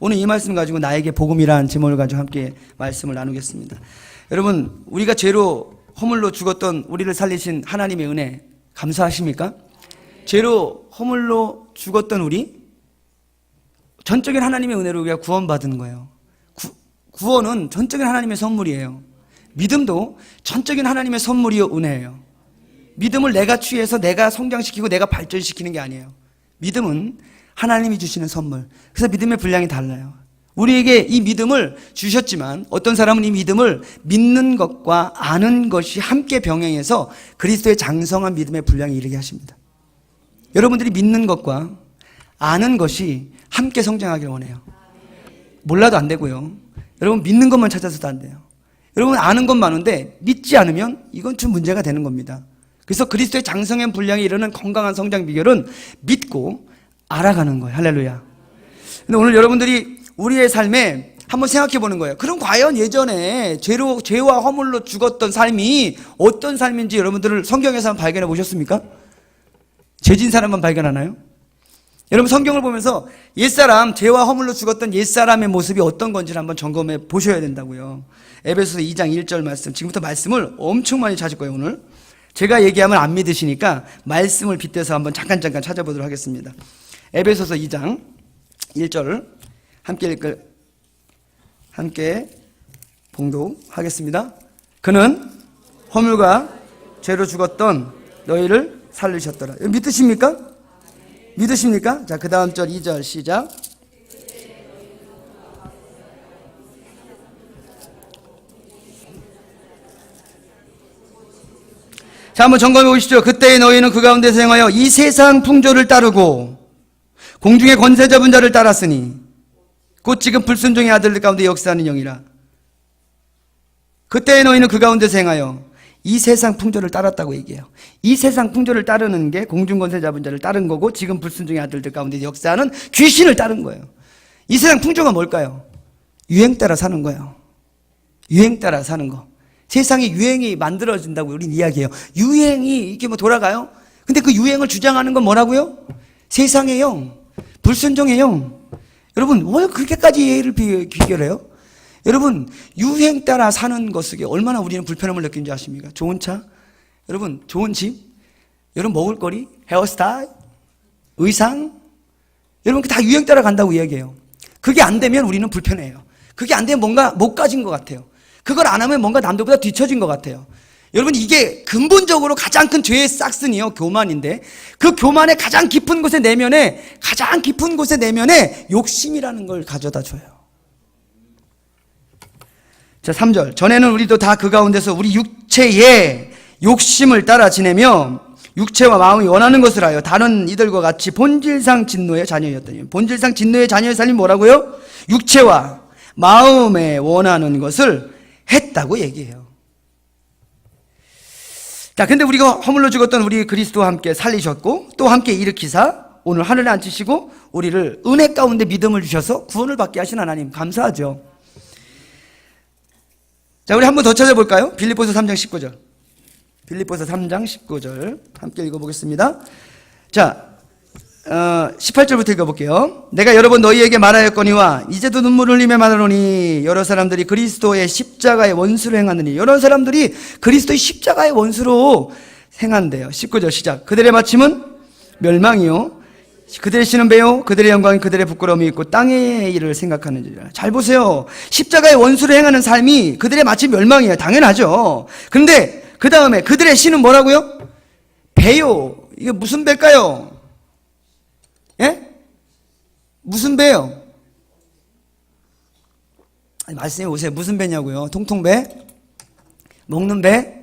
오늘 이 말씀 가지고 나에게 복음이라는 제목을 가지고 함께 말씀을 나누겠습니다. 여러분, 우리가 죄로 허물로 죽었던 우리를 살리신 하나님의 은혜 감사하십니까? 죄로 허물로 죽었던 우리, 전적인 하나님의 은혜로 우리가 구원받은 거예요. 구원은 전적인 하나님의 선물이에요. 믿음도 전적인 하나님의 선물이요 은혜예요. 믿음을 내가 취해서 내가 성장시키고 내가 발전시키는 게 아니에요. 믿음은 하나님이 주시는 선물. 그래서 믿음의 분량이 달라요. 우리에게 이 믿음을 주셨지만 어떤 사람은 이 믿음을 믿는 것과 아는 것이 함께 병행해서 그리스도의 장성한 믿음의 분량에 이르게 하십니다. 여러분들이 믿는 것과 아는 것이 함께 성장하기를 원해요. 몰라도 안 되고요. 여러분 믿는 것만 찾아서도 안 돼요. 여러분 아는 건 많은데 믿지 않으면 이건 좀 문제가 되는 겁니다. 그래서 그리스도의 장성한 분량에 이르는 건강한 성장 비결은 믿고 알아가는 거예요. 할렐루야. 근데 오늘 여러분들이 우리의 삶에 한번 생각해 보는 거예요. 그럼 과연 예전에 죄와 허물로 죽었던 삶이 어떤 삶인지 여러분들을 성경에서 한번 발견해 보셨습니까? 죄진 사람만 발견하나요? 여러분 성경을 보면서 옛사람, 죄와 허물로 죽었던 옛사람의 모습이 어떤 건지를 한번 점검해 보셔야 된다고요. 에베소서 2장 1절 말씀, 지금부터 말씀을 엄청 많이 찾을 거예요. 오늘 제가 얘기하면 안 믿으시니까 말씀을 빗대서 한번 잠깐 찾아보도록 하겠습니다. 에베소서 2장 1절 함께 봉독하겠습니다. 그는 허물과 죄로 죽었던 너희를 살리셨더라. 믿으십니까? 믿으십니까? 자, 그 다음 절 2절 시작. 자, 한번 점검해 보시죠. 그때의 너희는 그 가운데서 행하여 이 세상 풍조를 따르고 공중의 권세 잡은 자를 따랐으니 곧 지금 불순종의 아들들 가운데 역사하는 영이라. 그때의 너희는 그 가운데서 행하여 이 세상 풍조를 따랐다고 얘기해요. 이 세상 풍조를 따르는 게 공중 권세 잡은 자를 따른 거고 지금 불순종의 아들들 가운데 역사하는 귀신을 따른 거예요. 이 세상 풍조가 뭘까요? 유행 따라 사는 거예요. 유행 따라 사는 거. 세상에 유행이 만들어진다고 우리는 이야기해요. 유행이 이렇게 뭐 돌아가요? 근데 그 유행을 주장하는 건 뭐라고요? 세상의 영, 불순종의 영. 여러분 왜 그렇게까지 예의를 비교해요? 여러분 유행 따라 사는 것에 얼마나 우리는 불편함을 느끼는지 아십니까? 좋은 차, 여러분 좋은 집, 여러분 먹을거리, 헤어스타일, 의상, 여러분 다 유행 따라 간다고 이야기해요. 그게 안 되면 우리는 불편해요. 그게 안 되면 뭔가 못 가진 것 같아요. 그걸 안 하면 뭔가 남들보다 뒤처진 것 같아요. 여러분 이게 근본적으로 가장 큰 죄의 싹슨이요 교만인데 그 교만의 가장 깊은 곳의 내면에 욕심이라는 걸 가져다 줘요. 자 3절 전에는 우리도 다 그 가운데서 우리 육체의 욕심을 따라 지내며 육체와 마음이 원하는 것을 하여 다른 이들과 같이 본질상 진노의 자녀였더니 본질상 진노의 자녀의 삶이 뭐라고요? 육체와 마음에 원하는 것을 했다고 얘기해요. 자, 근데 우리가 허물로 죽었던 우리 그리스도와 함께 살리셨고 또 함께 일으키사 오늘 하늘에 앉히시고 우리를 은혜 가운데 믿음을 주셔서 구원을 받게 하신 하나님 감사하죠. 자, 우리 한번 더 찾아볼까요? 빌립보서 3장 19절. 빌립보서 3장 19절 함께 읽어보겠습니다. 자, 18절부터 읽어볼게요. 내가 여러 번 너희에게 말하였거니와 이제도 눈물 흘리며 말하노니 여러 사람들이 그리스도의 십자가의 원수로 행하느니 여러 사람들이 그리스도의 십자가의 원수로 행한대요. 19절 시작. 그들의 마침은 멸망이요 그들의 씨는 배요 그들의 영광이 그들의 부끄러움이 있고 땅의 일을 생각하는지라. 잘 보세요. 십자가의 원수로 행하는 삶이 그들의 마침 멸망이에요. 당연하죠. 그런데 그 다음에 그들의 씨는 뭐라고요? 배요. 이게 무슨 배일까요? 예? 무슨 배요? 아니, 말씀해 보세요. 무슨 배냐고요? 통통배? 먹는 배?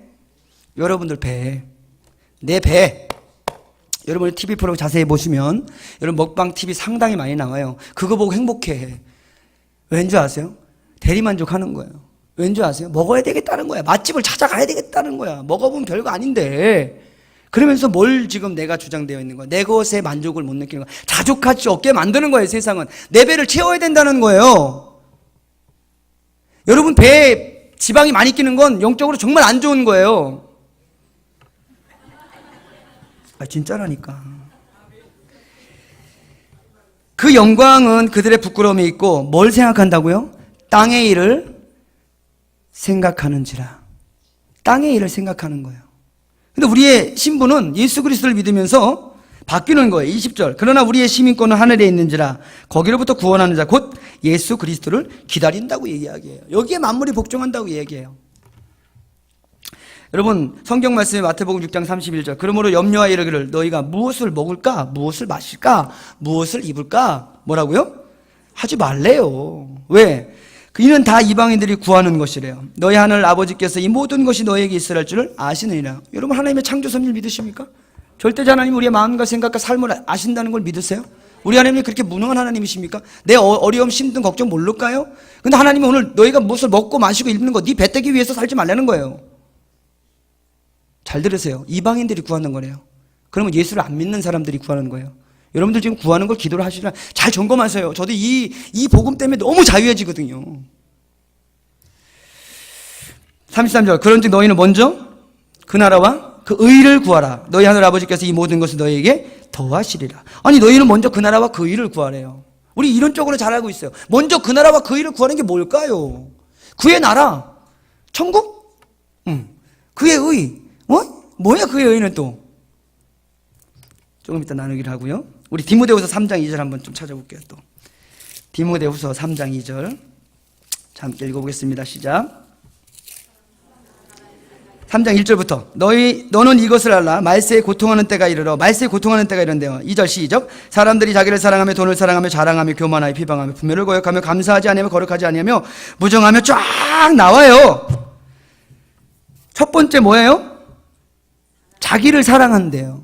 여러분들 배. 내 배. 여러분이 TV 프로그램 자세히 보시면 여러분 먹방 TV 상당히 많이 나와요. 그거 보고 행복해. 왠지 아세요? 대리만족하는 거예요. 왠지 아세요? 먹어야 되겠다는 거야. 맛집을 찾아가야 되겠다는 거야. 먹어보면 별거 아닌데. 그러면서 뭘 지금 내가 주장되어 있는 거야? 내 것에 만족을 못 느끼는 거야. 자족하지 없게 만드는 거예요, 세상은. 내 배를 채워야 된다는 거예요. 여러분, 배에 지방이 많이 끼는 건 영적으로 정말 안 좋은 거예요. 진짜라니까. 그 영광은 그들의 부끄러움에 있고 뭘 생각한다고요? 땅의 일을 생각하는지라. 땅의 일을 생각하는 거예요. 근데 우리의 신분은 예수 그리스도를 믿으면서 바뀌는 거예요. 20절. 그러나 우리의 시민권은 하늘에 있는지라 거기로부터 구원하는 자 곧 예수 그리스도를 기다린다고 이야기해요. 여기에 만물이 복종한다고 이야기해요. 여러분 성경 말씀에 마태복음 6장 31절 그러므로 염려하여 이르기를 너희가 무엇을 먹을까 무엇을 마실까 무엇을 입을까 뭐라고요? 하지 말래요. 왜? 이는 다 이방인들이 구하는 것이래요. 너희 하늘 아버지께서 이 모든 것이 너희에게 있으라 할 줄을 아시느니라. 여러분 하나님의 창조 섭리를 믿으십니까? 절대자 하나님 우리의 마음과 생각과 삶을 아신다는 걸 믿으세요? 우리 하나님이 그렇게 무능한 하나님이십니까? 내 어려움, 힘든 걱정 모를까요? 근데 하나님이 오늘 너희가 무엇을 먹고 마시고 입는 거 네 배때기 위해서 살지 말라는 거예요. 잘 들으세요. 이방인들이 구하는 거래요. 그러면 예수를 안 믿는 사람들이 구하는 거예요. 여러분들 지금 구하는 걸 기도를 하시나 잘 점검하세요. 저도 이 복음 때문에 너무 자유해지거든요. 33절 그런즉 너희는 먼저 그 나라와 그 의를 구하라. 너희 하늘 아버지께서 이 모든 것을 너희에게 더하시리라. 아니 너희는 먼저 그 나라와 그 의를 구하래요. 우리 이런 쪽으로 잘 알고 있어요. 먼저 그 나라와 그 의를 구하는 게 뭘까요? 그의 나라 천국? 그의 의 뭐야 그의 의는 또 조금 이따 나누기를 하고요. 우리 디모데후서 3장 2절 한번 좀 찾아볼게요. 또 디모데후서 3장 2절 함께 읽어보겠습니다. 시작. 3장 1절부터 너는 이것을 알라. 말세에 고통하는 때가 이르러. 말세에 고통하는 때가 이른데요. 2절 시작. 사람들이 자기를 사랑하며 돈을 사랑하며 자랑하며 교만하여 비방하며 분별을 거역하며 감사하지 아니하며 거룩하지 아니하며 무정하며 쫙 나와요. 첫 번째 뭐예요? 자기를 사랑한대요.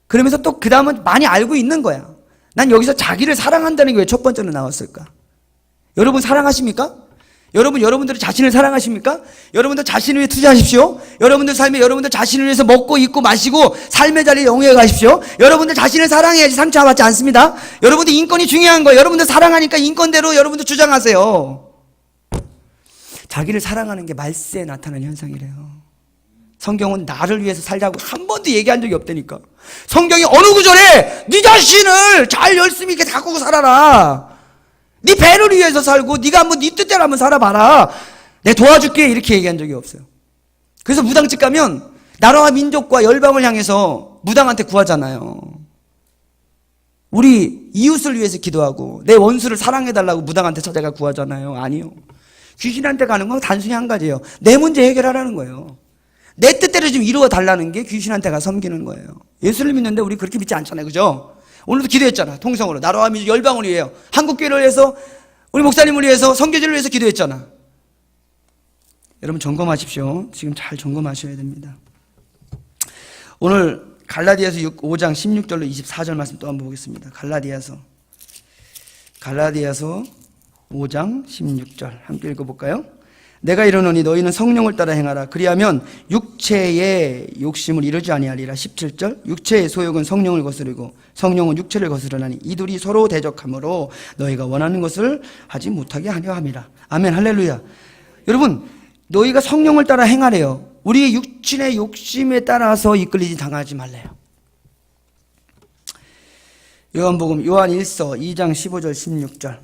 그러면서 또 그 다음은 많이 알고 있는 거야. 난 여기서 자기를 사랑한다는 게 왜 첫 번째로 나왔을까? 여러분 사랑하십니까? 여러분들이 자신을 사랑하십니까? 여러분들 자신을 위해 투자하십시오. 여러분들 삶에 여러분들 자신을 위해서 먹고 입고 마시고 삶의 자리에 영위해 가십시오. 여러분들 자신을 사랑해야지 상처받지 않습니다. 여러분들 인권이 중요한 거예요. 여러분들 사랑하니까 인권대로 여러분들 주장하세요. 자기를 사랑하는 게 말세에 나타나는 현상이래요. 성경은 나를 위해서 살자고 한 번도 얘기한 적이 없다니까. 성경이 어느 구절에 네 자신을 잘 열심히 이렇게 가꾸고 살아라. 네 배를 위해서 살고 네가 한번 네 뜻대로 한번 살아봐라. 내 도와줄게 이렇게 얘기한 적이 없어요. 그래서 무당집 가면 나라와 민족과 열방을 향해서 무당한테 구하잖아요. 우리 이웃을 위해서 기도하고 내 원수를 사랑해달라고 무당한테 찾아가 구하잖아요. 아니요. 귀신한테 가는 건 단순히 한 가지예요. 내 문제 해결하라는 거예요. 내 뜻대로 좀 이루어 달라는 게 귀신한테 가 섬기는 거예요. 예수를 믿는데 우리 그렇게 믿지 않잖아요. 그죠? 오늘도 기도했잖아. 통성으로 나라와 민족 열방을 위해요. 한국교회를 위해서 우리 목사님을 위해서 선교제를 위해서 기도했잖아. 여러분 점검하십시오. 지금 잘 점검하셔야 됩니다. 오늘 갈라디아서 5장 16절로 24절 말씀 또 한번 보겠습니다. 갈라디아서 5장 16절 함께 읽어볼까요? 내가 이르노니 너희는 성령을 따라 행하라. 그리하면 육체의 욕심을 이루지 아니하리라. 17절 육체의 소욕은 성령을 거스르고 성령은 육체를 거스르나니 이둘이 서로 대적하므로 너희가 원하는 것을 하지 못하게 하려 함이라. 아멘 할렐루야. 여러분 너희가 성령을 따라 행하래요. 우리의 육신의 욕심에 따라서 이끌리지 당하지 말래요. 요한복음 요한 1서 2장 15절 16절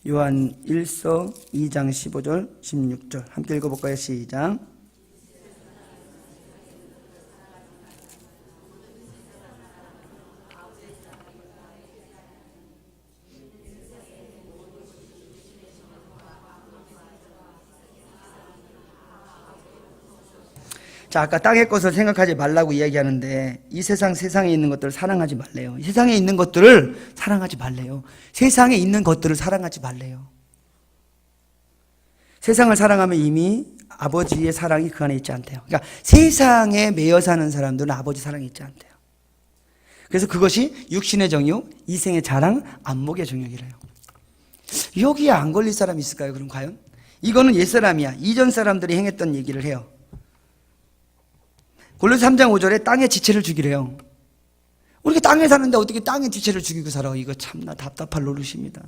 요한 1서 2장 15절 16절 함께 읽어볼까요? 시작. 자, 아까 땅의 것을 생각하지 말라고 이야기하는데 이 세상에 있는 것들을 사랑하지 말래요. 이 세상에 있는 것들을 사랑하지 말래요. 세상에 있는 것들을 사랑하지 말래요. 세상을 사랑하면 이미 아버지의 사랑이 그 안에 있지 않대요. 그러니까 세상에 매여 사는 사람들은 아버지 사랑이 있지 않대요. 그래서 그것이 육신의 정욕, 이생의 자랑, 안목의 정욕이래요. 여기에 안 걸릴 사람이 있을까요? 그럼 과연? 이거는 옛사람이야. 이전 사람들이 행했던 얘기를 해요. 골로새 3장 5절에 땅의 지체를 죽이래요. 우리가 땅에 사는데 어떻게 땅의 지체를 죽이고 살아? 이거 참나 답답할 노릇입니다.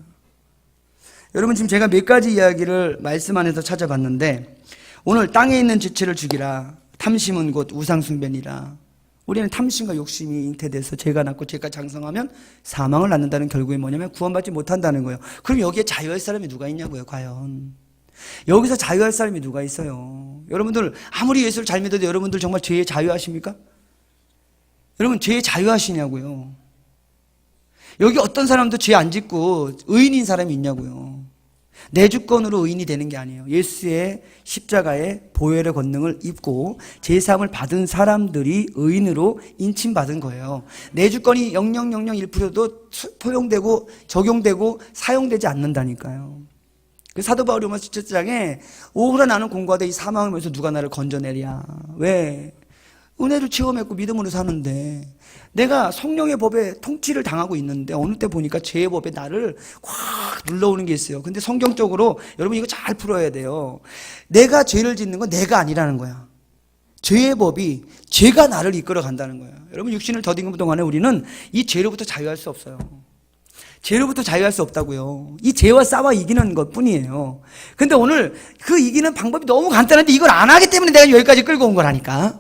여러분 지금 제가 몇 가지 이야기를 말씀 안에서 찾아봤는데 오늘 땅에 있는 지체를 죽이라. 탐심은 곧 우상숭배니라. 우리는 탐심과 욕심이 잉태돼서 죄가 낳고 죄가 장성하면 사망을 낳는다는 결국이 뭐냐면 구원받지 못한다는 거예요. 그럼 여기에 자유할 사람이 누가 있냐고요, 과연. 여기서 자유할 사람이 누가 있어요? 여러분들 아무리 예수를 잘 믿어도 여러분들 정말 죄에 자유하십니까? 여러분 죄에 자유하시냐고요? 여기 어떤 사람도 죄 안 짓고 의인인 사람이 있냐고요? 내 주권으로 의인이 되는 게 아니에요. 예수의 십자가의 보혈의 권능을 입고 제사함을 받은 사람들이 의인으로 인침받은 거예요. 내 주권이 0.001%도 포용되고 적용되고 사용되지 않는다니까요. 그 사도 바울이 로마서 17장에 오후라 나는 공고하되 이 사망을 위해서 누가 나를 건져내랴. 왜? 은혜를 체험했고 믿음으로 사는데 내가 성령의 법에 통치를 당하고 있는데 어느 때 보니까 죄의 법에 나를 확 눌러오는 게 있어요. 근데 성경적으로 여러분 이거 잘 풀어야 돼요. 내가 죄를 짓는 건 내가 아니라는 거야. 죄의 법이 죄가 나를 이끌어 간다는 거예요. 여러분 육신을 더딘 동안에 우리는 이 죄로부터 자유할 수 없어요. 죄로부터 자유할 수 없다고요. 이 죄와 싸워 이기는 것 뿐이에요. 근데 오늘 그 이기는 방법이 너무 간단한데 이걸 안 하기 때문에 내가 여기까지 끌고 온 거라니까.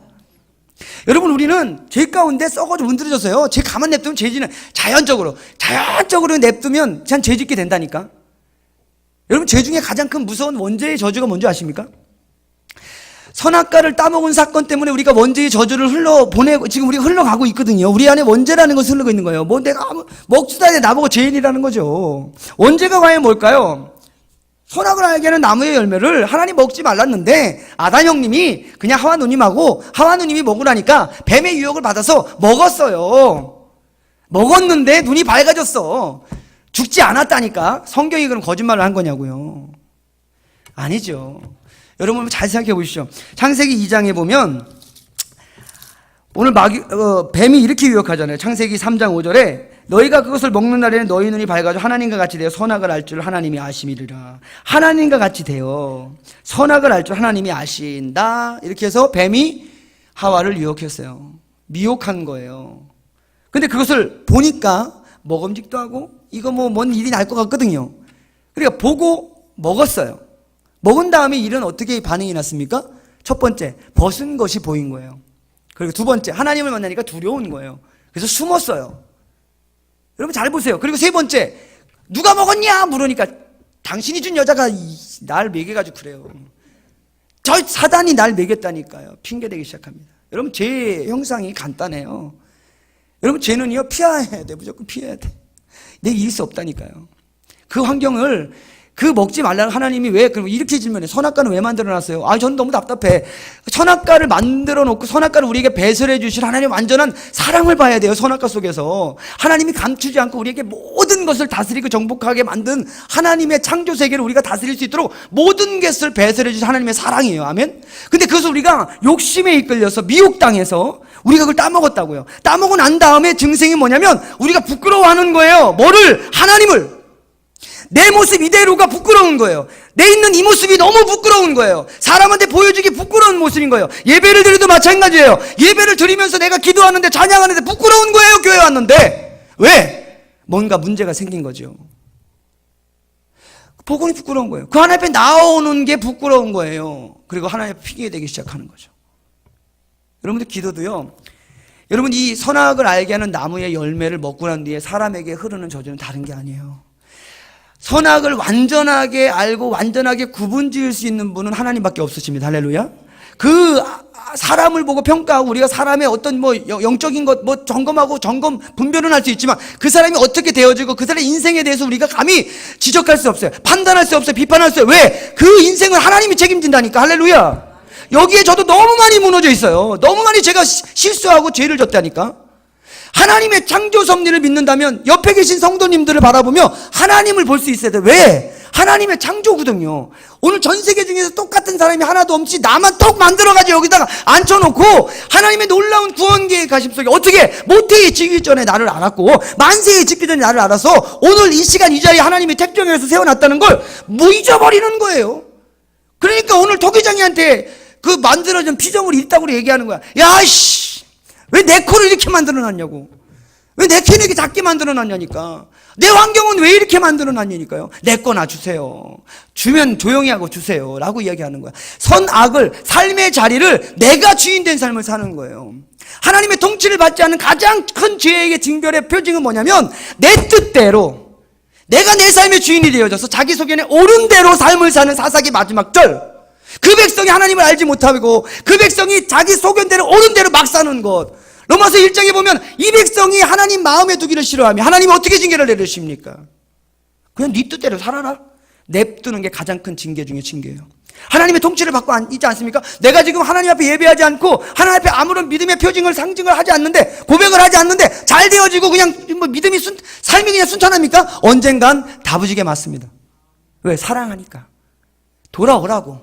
여러분 우리는 죄 가운데 썩어져 문드러졌어요. 죄 가만 냅두면 죄지는 자연적으로 냅두면 그냥 죄 짓게 된다니까. 여러분 죄 중에 가장 큰 무서운 원죄의 저주가 뭔지 아십니까? 선악과를 따먹은 사건 때문에 우리가 원죄의 저주를 흘러보내고 지금 우리가 흘러가고 있거든요. 우리 안에 원죄라는 것을 흐르고 있는 거예요. 뭐 내가 먹지도 않는데 나보고 죄인이라는 거죠. 원죄가 과연 뭘까요? 선악을 알게 하는 나무의 열매를 하나님 먹지 말랐는데 아담 형님이 그냥 하와 누님하고 하와 누님이 먹으라니까 뱀의 유혹을 받아서 먹었어요. 먹었는데 눈이 밝아졌어. 죽지 않았다니까. 성경이 그럼 거짓말을 한 거냐고요. 아니죠. 여러분 잘 생각해 보십시오. 창세기 2장에 보면 오늘 뱀이 이렇게 유혹하잖아요. 창세기 3장 5절에 너희가 그것을 먹는 날에는 너희 눈이 밝아져 하나님과 같이 되어 선악을 알 줄 하나님이 아심이리라. 하나님과 같이 되어 선악을 알 줄 하나님이 아신다. 이렇게 해서 뱀이 하와를 유혹했어요. 미혹한 거예요. 근데 그것을 보니까 먹음직도 하고 이거 뭐 뭔 일이 날 것 같거든요. 그러니까 보고 먹었어요. 먹은 다음에 일은 어떻게 반응이 났습니까? 첫 번째, 벗은 것이 보인 거예요. 그리고 두 번째, 하나님을 만나니까 두려운 거예요. 그래서 숨었어요. 여러분 잘 보세요. 그리고 세 번째, 누가 먹었냐 물으니까 당신이 준 여자가 날 먹여가지고 그래요. 저 사단이 날 먹였다니까요. 핑계대기 시작합니다. 여러분 죄의 형상이 간단해요. 여러분 죄는요 피해야 돼. 무조건 피해야 돼. 내가 이길 수 없다니까요. 그 환경을 그 먹지 말라는 하나님이 왜 그럼 이렇게 질문해. 선악과는 왜 만들어놨어요? 저는 너무 답답해. 선악과를 만들어 놓고 선악과를 우리에게 배설해 주실 하나님의 완전한 사랑을 봐야 돼요. 선악과 속에서 하나님이 감추지 않고 우리에게 모든 것을 다스리고 정복하게 만든 하나님의 창조 세계를 우리가 다스릴 수 있도록 모든 것을 배설해 주신 하나님의 사랑이에요. 아멘. 근데 그것을 우리가 욕심에 이끌려서 미혹당해서 우리가 그걸 따먹었다고요. 따먹고 난 다음에 증상이 뭐냐면 우리가 부끄러워하는 거예요. 뭐를? 하나님을. 내 모습 이대로가 부끄러운 거예요. 내 있는 이 모습이 너무 부끄러운 거예요. 사람한테 보여주기 부끄러운 모습인 거예요. 예배를 드려도 마찬가지예요. 예배를 드리면서 내가 기도하는데 찬양하는데 부끄러운 거예요. 교회 왔는데. 왜? 뭔가 문제가 생긴 거죠. 복음이 부끄러운 거예요. 그 하나님 앞에 나오는 게 부끄러운 거예요. 그리고 하나님 앞에 핑계대기 시작하는 거죠. 여러분들 기도도요. 여러분 이 선악을 알게 하는 나무의 열매를 먹고 난 뒤에 사람에게 흐르는 저주는 다른 게 아니에요. 선악을 완전하게 알고 완전하게 구분 지을 수 있는 분은 하나님밖에 없으십니다. 할렐루야. 그 사람을 보고 평가하고 우리가 사람의 어떤 뭐 영적인 것 뭐 점검 분별은 할 수 있지만 그 사람이 어떻게 되어지고 그 사람의 인생에 대해서 우리가 감히 지적할 수 없어요. 판단할 수 없어요. 비판할 수 없어요. 왜? 그 인생을 하나님이 책임진다니까. 할렐루야. 여기에 저도 너무 많이 무너져 있어요. 너무 많이 제가 실수하고 죄를 졌다니까. 하나님의 창조 섭리를 믿는다면 옆에 계신 성도님들을 바라보며 하나님을 볼 수 있어야 돼. 왜? 하나님의 창조거든요. 오늘 전 세계 중에서 똑같은 사람이 하나도 없이 나만 똑 만들어가지고 여기다가 앉혀놓고 하나님의 놀라운 구원 계획 가심 속에 어떻게 모태에 지기 전에 나를 알았고 만세에 짓기 전에 나를 알아서 오늘 이 시간 이 자리에 하나님이 택정해서 세워놨다는 걸 뭐 잊어버리는 거예요. 그러니까 오늘 토기장이한테 그 만들어진 피조물이 있다고 얘기하는 거야. 야씨! 왜 내 코를 이렇게 만들어놨냐고. 왜 내 키는 이렇게 작게 만들어놨냐니까. 내 환경은 왜 이렇게 만들어놨냐니까요. 내 거나 주세요. 주면 조용히 하고 주세요 라고 이야기하는 거야. 선악을 삶의 자리를 내가 주인된 삶을 사는 거예요. 하나님의 통치를 받지 않는 가장 큰 죄의 징별의 표징은 뭐냐면 내 뜻대로 내가 내 삶의 주인이 되어져서 자기 소견에 옳은 대로 삶을 사는 사사기 마지막 절. 그 백성이 하나님을 알지 못하고 그 백성이 자기 소견대로 옳은 대로 막 사는 것. 로마서 1장에 보면 이 백성이 하나님 마음에 두기를 싫어하며 하나님이 어떻게 징계를 내리십니까? 그냥 네 뜻대로 살아라. 냅두는 게 가장 큰 징계 중에 징계예요. 하나님의 통치를 받고 있지 않습니까? 내가 지금 하나님 앞에 예배하지 않고 하나님 앞에 아무런 믿음의 표징을 상징을 하지 않는데 고백을 하지 않는데 잘 되어지고 그냥 뭐 믿음이 삶이 그냥 순탄합니까? 언젠간 다부지게 맞습니다. 왜? 사랑하니까. 돌아오라고.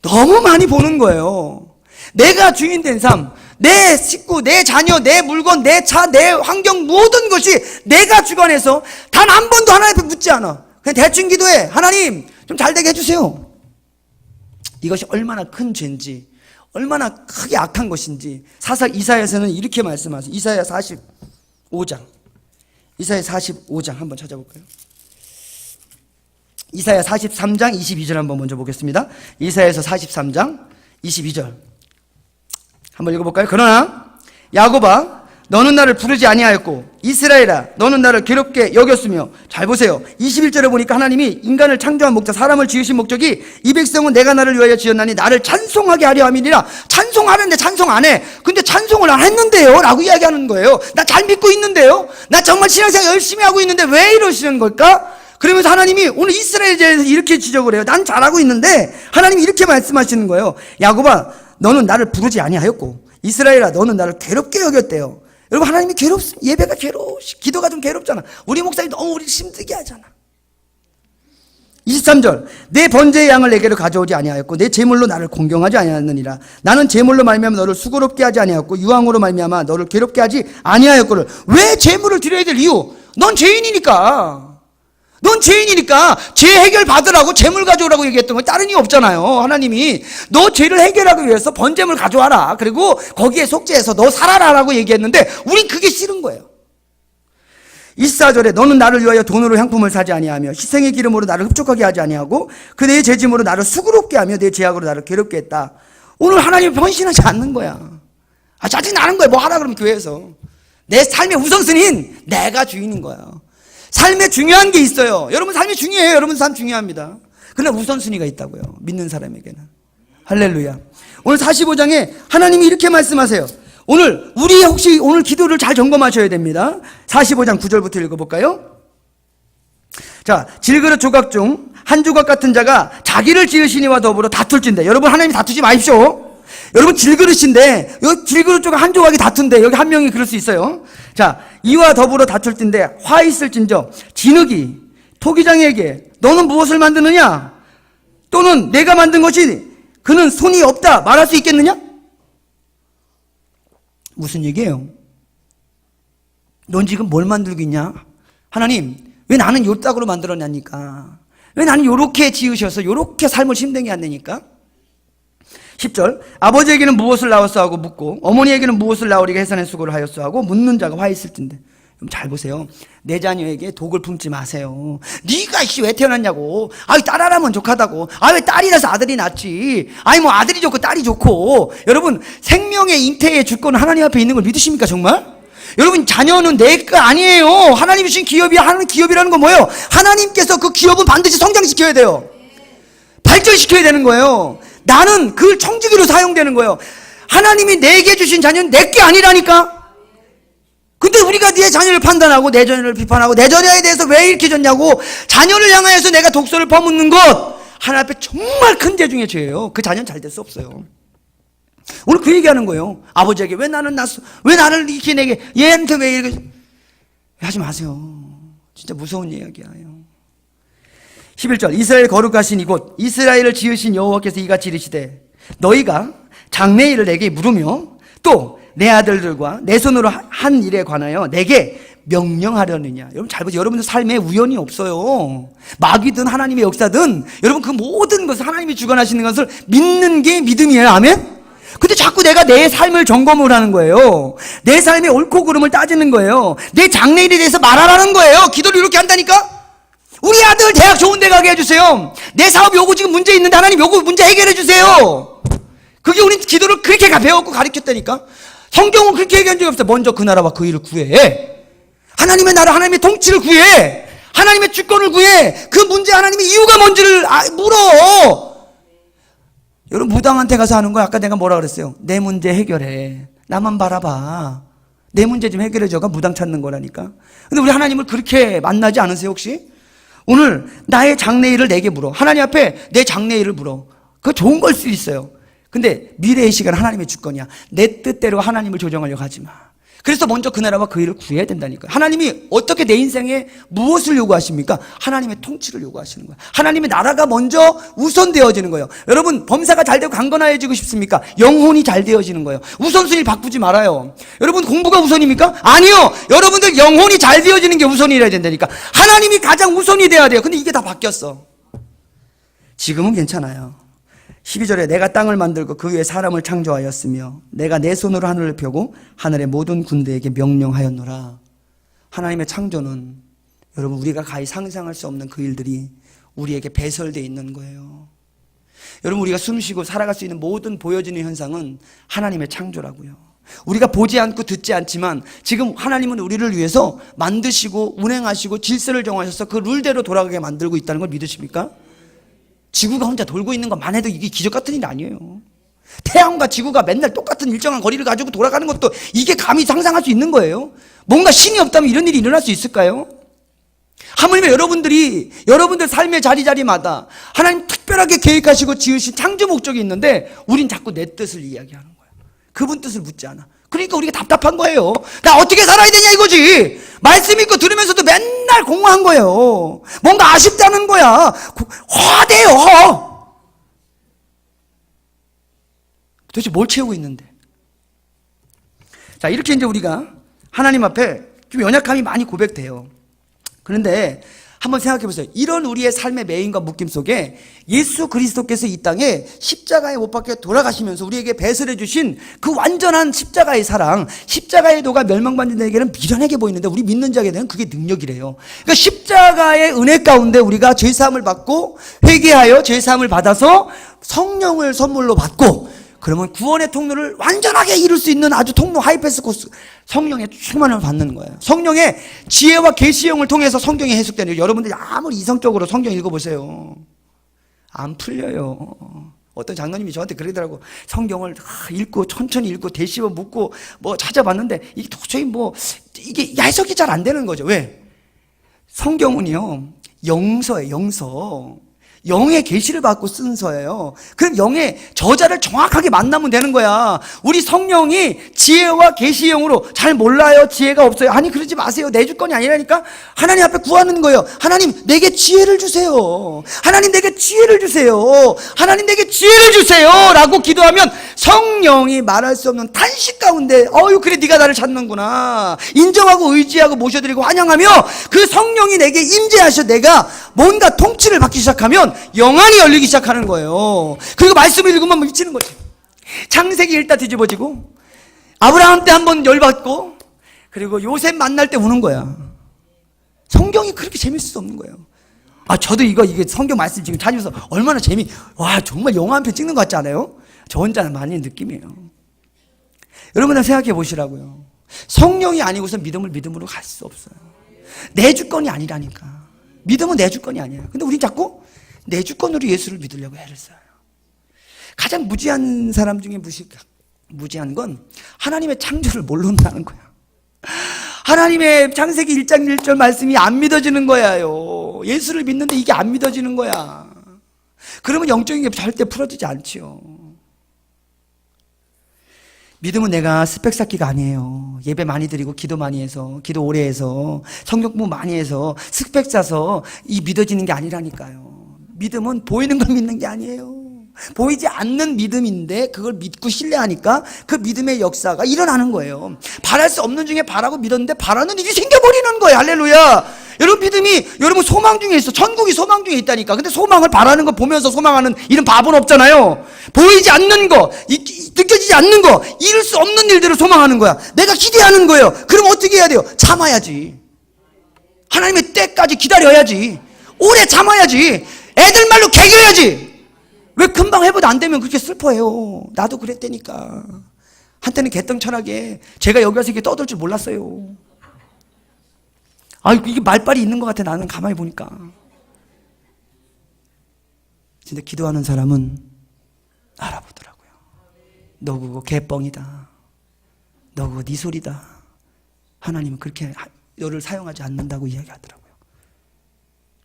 너무 많이 보는 거예요. 내가 주인 된 삶, 내 식구, 내 자녀, 내 물건, 내 차, 내 환경 모든 것이 내가 주관해서 단 한 번도 하나님 앞에 묻지 않아. 그냥 대충 기도해. 하나님 좀 잘 되게 해주세요. 이것이 얼마나 큰 죄인지, 얼마나 크게 악한 것인지 사사 이사야서는 이렇게 말씀하세요. 이사야 45장. 이사야 45장 한번 찾아볼까요? 이사야 43장 22절 한번 먼저 보겠습니다. 이사야서 43장 22절 한번 읽어볼까요? 그러나 야곱아 너는 나를 부르지 아니하였고 이스라엘아 너는 나를 괴롭게 여겼으며. 잘 보세요. 21절에 보니까 하나님이 인간을 창조한 목적, 사람을 지으신 목적이 이 백성은 내가 나를 위하여 지었나니 나를 찬송하게 하려 함이니라. 찬송하는데 찬송 안 해. 근데 찬송을 안 했는데요 라고 이야기하는 거예요. 나 잘 믿고 있는데요, 나 정말 신앙생활 열심히 하고 있는데 왜 이러시는 걸까? 그러면서 하나님이 오늘 이스라엘에 대해서 이렇게 지적을 해요. 난 잘하고 있는데 하나님이 이렇게 말씀하시는 거예요. 야곱아 너는 나를 부르지 아니하였고 이스라엘아 너는 나를 괴롭게 여겼대요. 여러분 하나님이 예배가 괴로워, 기도가 좀 괴롭잖아. 우리 목사님 너무 우리 힘들게 하잖아. 23절 내 번제의 양을 내게로 가져오지 아니하였고 내 제물로 나를 공경하지 아니하였느니라. 나는 제물로 말미암아 너를 수고롭게 하지 아니하였고 유황으로 말미암아 너를 괴롭게 하지 아니하였거늘. 왜 제물을 드려야 될 이유? 넌 죄인이니까. 넌 죄인이니까 죄 해결 받으라고 제물 가져오라고 얘기했던 건 다른 이유 없잖아요. 하나님이 너 죄를 해결하기 위해서 번제물 가져와라. 그리고 거기에 속죄해서 너 살아라라고 얘기했는데 우린 그게 싫은 거예요. 24절에 너는 나를 위하여 돈으로 향품을 사지 아니하며 희생의 기름으로 나를 흡족하게 하지 아니하고 그 내 죄짐으로 나를 수고롭게 하며 내 죄악으로 나를 괴롭게 했다. 오늘 하나님이 변신하지 않는 거야. 짜증 나는 거야. 뭐 하라 그러면 교회에서. 내 삶의 우선순위는 내가 주인인 거야. 삶에 중요한 게 있어요. 여러분 삶이 중요해요. 여러분 삶 중요합니다. 그러나 우선순위가 있다고요. 믿는 사람에게는. 할렐루야. 오늘 45장에 하나님이 이렇게 말씀하세요. 우리 혹시 오늘 기도를 잘 점검하셔야 됩니다. 45장 9절부터 읽어볼까요? 자, 질그릇 조각 중 한 조각 같은 자가 자기를 지으신 이와 더불어 다툴진대. 여러분 하나님 다투지 마십시오. 여러분 질그릇인데 여기 질그릇 조각 한 조각이 다툰데 여기 한 명이 그럴 수 있어요. 자, 이와 더불어 다툴진대 화 있을진저 진흙이 토기장에게 너는 무엇을 만드느냐? 또는 내가 만든 것이 그는 손이 없다 말할 수 있겠느냐? 무슨 얘기예요? 넌 지금 뭘 만들고 있냐? 하나님 왜 나는 요 딱으로 만들었냐니까. 왜 나는 요렇게 지으셔서 요렇게 삶을 힘들게 한다니까? 10절 아버지에게는 무엇을 낳았어 하고 묻고 어머니에게는 무엇을 낳으리가 해산의 수고를 하였어 하고 묻는 자가 화 있을 텐데. 잘 보세요. 내 자녀에게 독을 품지 마세요. 네가 왜 태어났냐고. 딸아라면 족하다고. 왜 딸이라서 아들이 낫지. 뭐 아들이 좋고 딸이 좋고. 여러분 생명의 잉태의 주권은 하나님 앞에 있는 걸 믿으십니까 정말? 여러분 자녀는 내 거 아니에요. 하나님이 주신 기업이야. 하나님 기업이라는 건 뭐예요? 하나님께서 그 기업은 반드시 성장시켜야 돼요. 발전시켜야 되는 거예요. 나는 그걸 청지기로 사용되는 거예요. 하나님이 내게 주신 자녀는 내 게 아니라니까. 근데 우리가 네 자녀를 판단하고 내 자녀를 비판하고 내 자녀에 대해서 왜 이렇게 줬냐고 자녀를 향하여서 내가 독소를 퍼붓는 것 하나님 앞에 정말 큰 죄 중에 죄예요. 그 자녀는 잘 될 수 없어요. 오늘 그 얘기하는 거예요. 아버지에게 왜 나는 낳았어? 왜 나를 이렇게 내게 얘한테 왜 이렇게 하지 마세요. 진짜 무서운 이야기예요. 11절 이스라엘 거룩하신 이곳 이스라엘을 지으신 여호와께서 이같이 이르시되 너희가 장래일을 내게 물으며 또 내 아들들과 내 손으로 한 일에 관하여 내게 명령하려느냐. 여러분 잘 보세요. 여러분들 삶에 우연이 없어요. 마귀든 하나님의 역사든 여러분 그 모든 것을 하나님이 주관하시는 것을 믿는 게 믿음이에요. 아멘? 근데 자꾸 내가 내 삶을 점검을 하는 거예요. 내 삶의 옳고 그름을 따지는 거예요. 내 장래일에 대해서 말하라는 거예요. 기도를 이렇게 한다니까? 우리 아들 대학 좋은 데 가게 해주세요. 내 사업 요거 지금 문제 있는데 하나님 요거 문제 해결해 주세요. 그게 우리 기도를 그렇게 배웠고 가르쳤다니까. 성경은 그렇게 얘기한 적이 없어요. 먼저 그 나라와 그 일을 구해. 하나님의 나라, 하나님의 통치를 구해. 하나님의 주권을 구해. 그 문제 하나님의 이유가 뭔지를 물어. 여러분, 무당한테 가서 하는 거 아까 내가 뭐라 그랬어요? 내 문제 해결해. 나만 바라봐. 내 문제 좀 해결해줘가 무당 찾는 거라니까. 근데 우리 하나님을 그렇게 만나지 않으세요 혹시? 오늘 나의 장래일을 내게 물어. 하나님 앞에 내 장래일을 물어. 그거 좋은 걸 수 있어요. 근데 미래의 시간 하나님의 주권이야. 내 뜻대로 하나님을 조정하려고 하지 마. 그래서 먼저 그 나라와 그 일을 구해야 된다니까요. 하나님이 어떻게 내 인생에 무엇을 요구하십니까? 하나님의 통치를 요구하시는 거예요. 하나님의 나라가 먼저 우선되어지는 거예요. 여러분, 범사가 잘 되고 강건해지고 싶습니까? 영혼이 잘 되어지는 거예요. 우선순위를 바꾸지 말아요. 여러분, 공부가 우선입니까? 아니요. 여러분들 영혼이 잘 되어지는 게 우선이라야 된다니까. 하나님이 가장 우선이 돼야 돼요. 근데 이게 다 바뀌었어. 지금은 괜찮아요. 12절에 내가 땅을 만들고 그 위에 사람을 창조하였으며 내가 내 손으로 하늘을 펴고 하늘의 모든 군대에게 명령하였노라. 하나님의 창조는 여러분 우리가 가히 상상할 수 없는 그 일들이 우리에게 배설되어 있는 거예요. 여러분, 우리가 숨쉬고 살아갈 수 있는 모든 보여지는 현상은 하나님의 창조라고요. 우리가 보지 않고 듣지 않지만 지금 하나님은 우리를 위해서 만드시고 운행하시고 질서를 정하셔서 그 룰대로 돌아가게 만들고 있다는 걸 믿으십니까? 지구가 혼자 돌고 있는 것만 해도 이게 기적 같은 일 아니에요. 태양과 지구가 맨날 똑같은 일정한 거리를 가지고 돌아가는 것도 이게 감히 상상할 수 있는 거예요. 뭔가 신이 없다면 이런 일이 일어날 수 있을까요? 하물며 여러분들 삶의 자리마다 하나님 특별하게 계획하시고 지으신 창조 목적이 있는데 우린 자꾸 내 뜻을 이야기하는 거예요. 그분 뜻을 묻지 않아. 그러니까 우리가 답답한 거예요. 나 어떻게 살아야 되냐 이거지. 말씀 읽고 들으면서도 맨날 공허한 거예요. 뭔가 아쉽다는 거야. 화돼요. 도대체 뭘 채우고 있는데. 자, 이렇게 이제 우리가 하나님 앞에 좀 연약함이 많이 고백돼요. 그런데 한번 생각해 보세요. 이런 우리의 삶의 매임과 묶임 속에 예수 그리스도께서 이 땅에 십자가에 못 박혀 돌아가시면서 우리에게 배설해 주신 그 완전한 십자가의 사랑, 십자가의 도가 멸망받는 자에게는 미련하게 보이는데 우리 믿는 자에게는 그게 능력이래요. 그러니까 십자가의 은혜 가운데 우리가 죄사함을 받고 회개하여 죄사함을 받아서 성령을 선물로 받고 그러면 구원의 통로를 완전하게 이룰 수 있는 아주 통로 하이패스 코스, 성령의 충만을 받는 거예요. 성령의 지혜와 계시형을 통해서 성경이 해석되는 거예요. 여러분들이 아무리 이성적으로 성경 읽어보세요. 안 풀려요. 어떤 장로님이 저한테 그러더라고. 성경을 읽고 천천히 읽고 되씹어 묻고 뭐 찾아봤는데 이게 도저히 이게 해석이 잘 안 되는 거죠. 왜? 성경은요 영서예요. 영서. 영의 계시를 받고 쓴 서예요. 그럼 영의 저자를 정확하게 만나면 되는 거야. 우리 성령이 지혜와 계시형으로 잘 몰라요. 지혜가 없어요. 아니 그러지 마세요. 내 주권이 아니라니까. 하나님 앞에 구하는 거예요. 하나님 내게 지혜를 주세요. 하나님 내게 지혜를 주세요. 하나님 내게 지혜를 주세요 라고 기도하면 성령이 말할 수 없는 탄식 가운데 그래 네가 나를 찾는구나 인정하고 의지하고 모셔드리고 환영하며 그 성령이 내게 임재하셔 내가 뭔가 통치를 받기 시작하면 영안이 열리기 시작하는 거예요. 그리고 말씀을 읽으면 미치는 거지. 창세기 읽다 뒤집어지고 아브라함 때 한번 열받고 그리고 요셉 만날 때 우는 거야. 성경이 그렇게 재밌을 수 없는 거예요. 저도 이게 성경 말씀 지금 찾으면서 얼마나 정말 영화 한 편 찍는 것 같지 않아요? 저 혼자 많이 느낌이에요. 여러분들 생각해 보시라고요. 성령이 아니고서 믿음으로 갈 수 없어요. 내 주권이 아니라니까. 믿음은 내 주권이 아니에요. 근데 우린 자꾸 내 주권으로 예수를 믿으려고 애를 써요. 가장 무지한 사람 중에 무지한 건 하나님의 창조를 모른다는 거야. 하나님의 창세기 1장 1절 말씀이 안 믿어지는 거예요. 예수를 믿는데 이게 안 믿어지는 거야. 그러면 영적인 게 절대 풀어지지 않지요. 믿음은 내가 스펙 쌓기가 아니에요. 예배 많이 드리고 기도 많이 해서 기도 오래 해서 성경 공부 많이 해서 스펙 쌓아서 믿어지는 게 아니라니까요. 믿음은 보이는 걸 믿는 게 아니에요. 보이지 않는 믿음인데 그걸 믿고 신뢰하니까 그 믿음의 역사가 일어나는 거예요. 바랄 수 없는 중에 바라고 믿었는데 바라는 일이 생겨버리는 거예요. 할렐루야. 여러분 믿음이 여러분 소망 중에 있어. 천국이 소망 중에 있다니까. 근데 소망을 바라는 거 보면서 소망하는 이런 바보는 없잖아요. 보이지 않는 거, 느껴지지 않는 거, 이룰 수 없는 일들을 소망하는 거야. 내가 기대하는 거예요. 그럼 어떻게 해야 돼요? 참아야지. 하나님의 때까지 기다려야지. 오래 참아야지. 애들 말로 개겨야지. 왜 금방 해보다 안 되면 그렇게 슬퍼해요? 나도 그랬다니까. 한때는 개똥철하게 제가 여기 와서 이렇게 떠들 줄 몰랐어요. 아, 이게 말빨이 있는 것 같아. 나는 가만히 보니까. 근데 기도하는 사람은 알아보더라고요. 너 그거 개뻥이다. 너 그거 네 소리다. 하나님은 그렇게 너를 사용하지 않는다고 이야기하더라고요.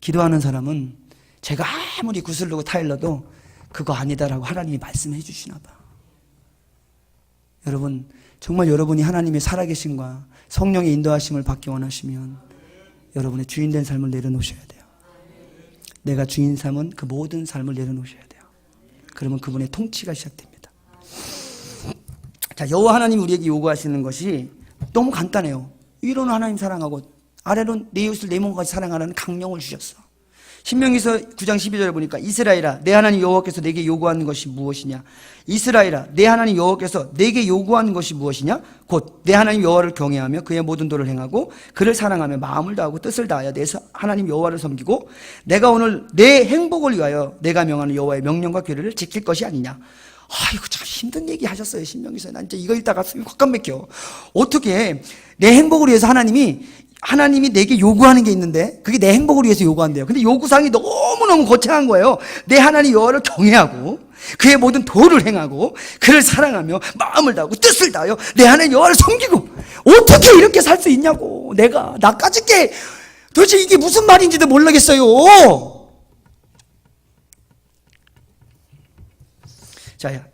기도하는 사람은 제가 아무리 구슬르고 타일러도 그거 아니다라고 하나님이 말씀해 주시나 봐. 여러분, 정말 여러분이 하나님의 살아계심과 성령의 인도하심을 받기 원하시면 여러분의 주인된 삶을 내려놓으셔야 돼요. 내가 주인 삶은 그 모든 삶을 내려놓으셔야 돼요. 그러면 그분의 통치가 시작됩니다. 자, 여호와 하나님이 우리에게 요구하시는 것이 너무 간단해요. 위로는 하나님 사랑하고 아래로는 내 이웃을 내 몸과 같이 사랑하라는 강령을 주셨어. 신명기서 9장 12절에 보니까 이스라엘아 내 하나님 여호와께서 내게 요구하는 것이 무엇이냐. 이스라엘아 내 하나님 여호와께서 내게 요구하는 것이 무엇이냐. 곧 내 하나님 여호와를 경외하며 그의 모든 도를 행하고 그를 사랑하며 마음을 다하고 뜻을 다하여 내 하나님 여호와를 섬기고 내가 오늘 내 행복을 위하여 내가 명하는 여호와의 명령과 규례를 지킬 것이 아니냐. 아이고 참 힘든 얘기 하셨어요. 신명기서에. 난 진짜 이거 읽다가 숨이 확 감맥혀. 어떻게 내 행복을 위해서 하나님이 내게 요구하는 게 있는데 그게 내 행복을 위해서 요구한대요. 근데 요구사항이 너무너무 거창한 거예요. 내 하나님 여호와를 경외하고 그의 모든 도를 행하고 그를 사랑하며 마음을 다하고 뜻을 다하여 내 하나님 여호와를 섬기고. 어떻게 이렇게 살 수 있냐고. 나까지 게 도대체 이게 무슨 말인지도 모르겠어요. 자,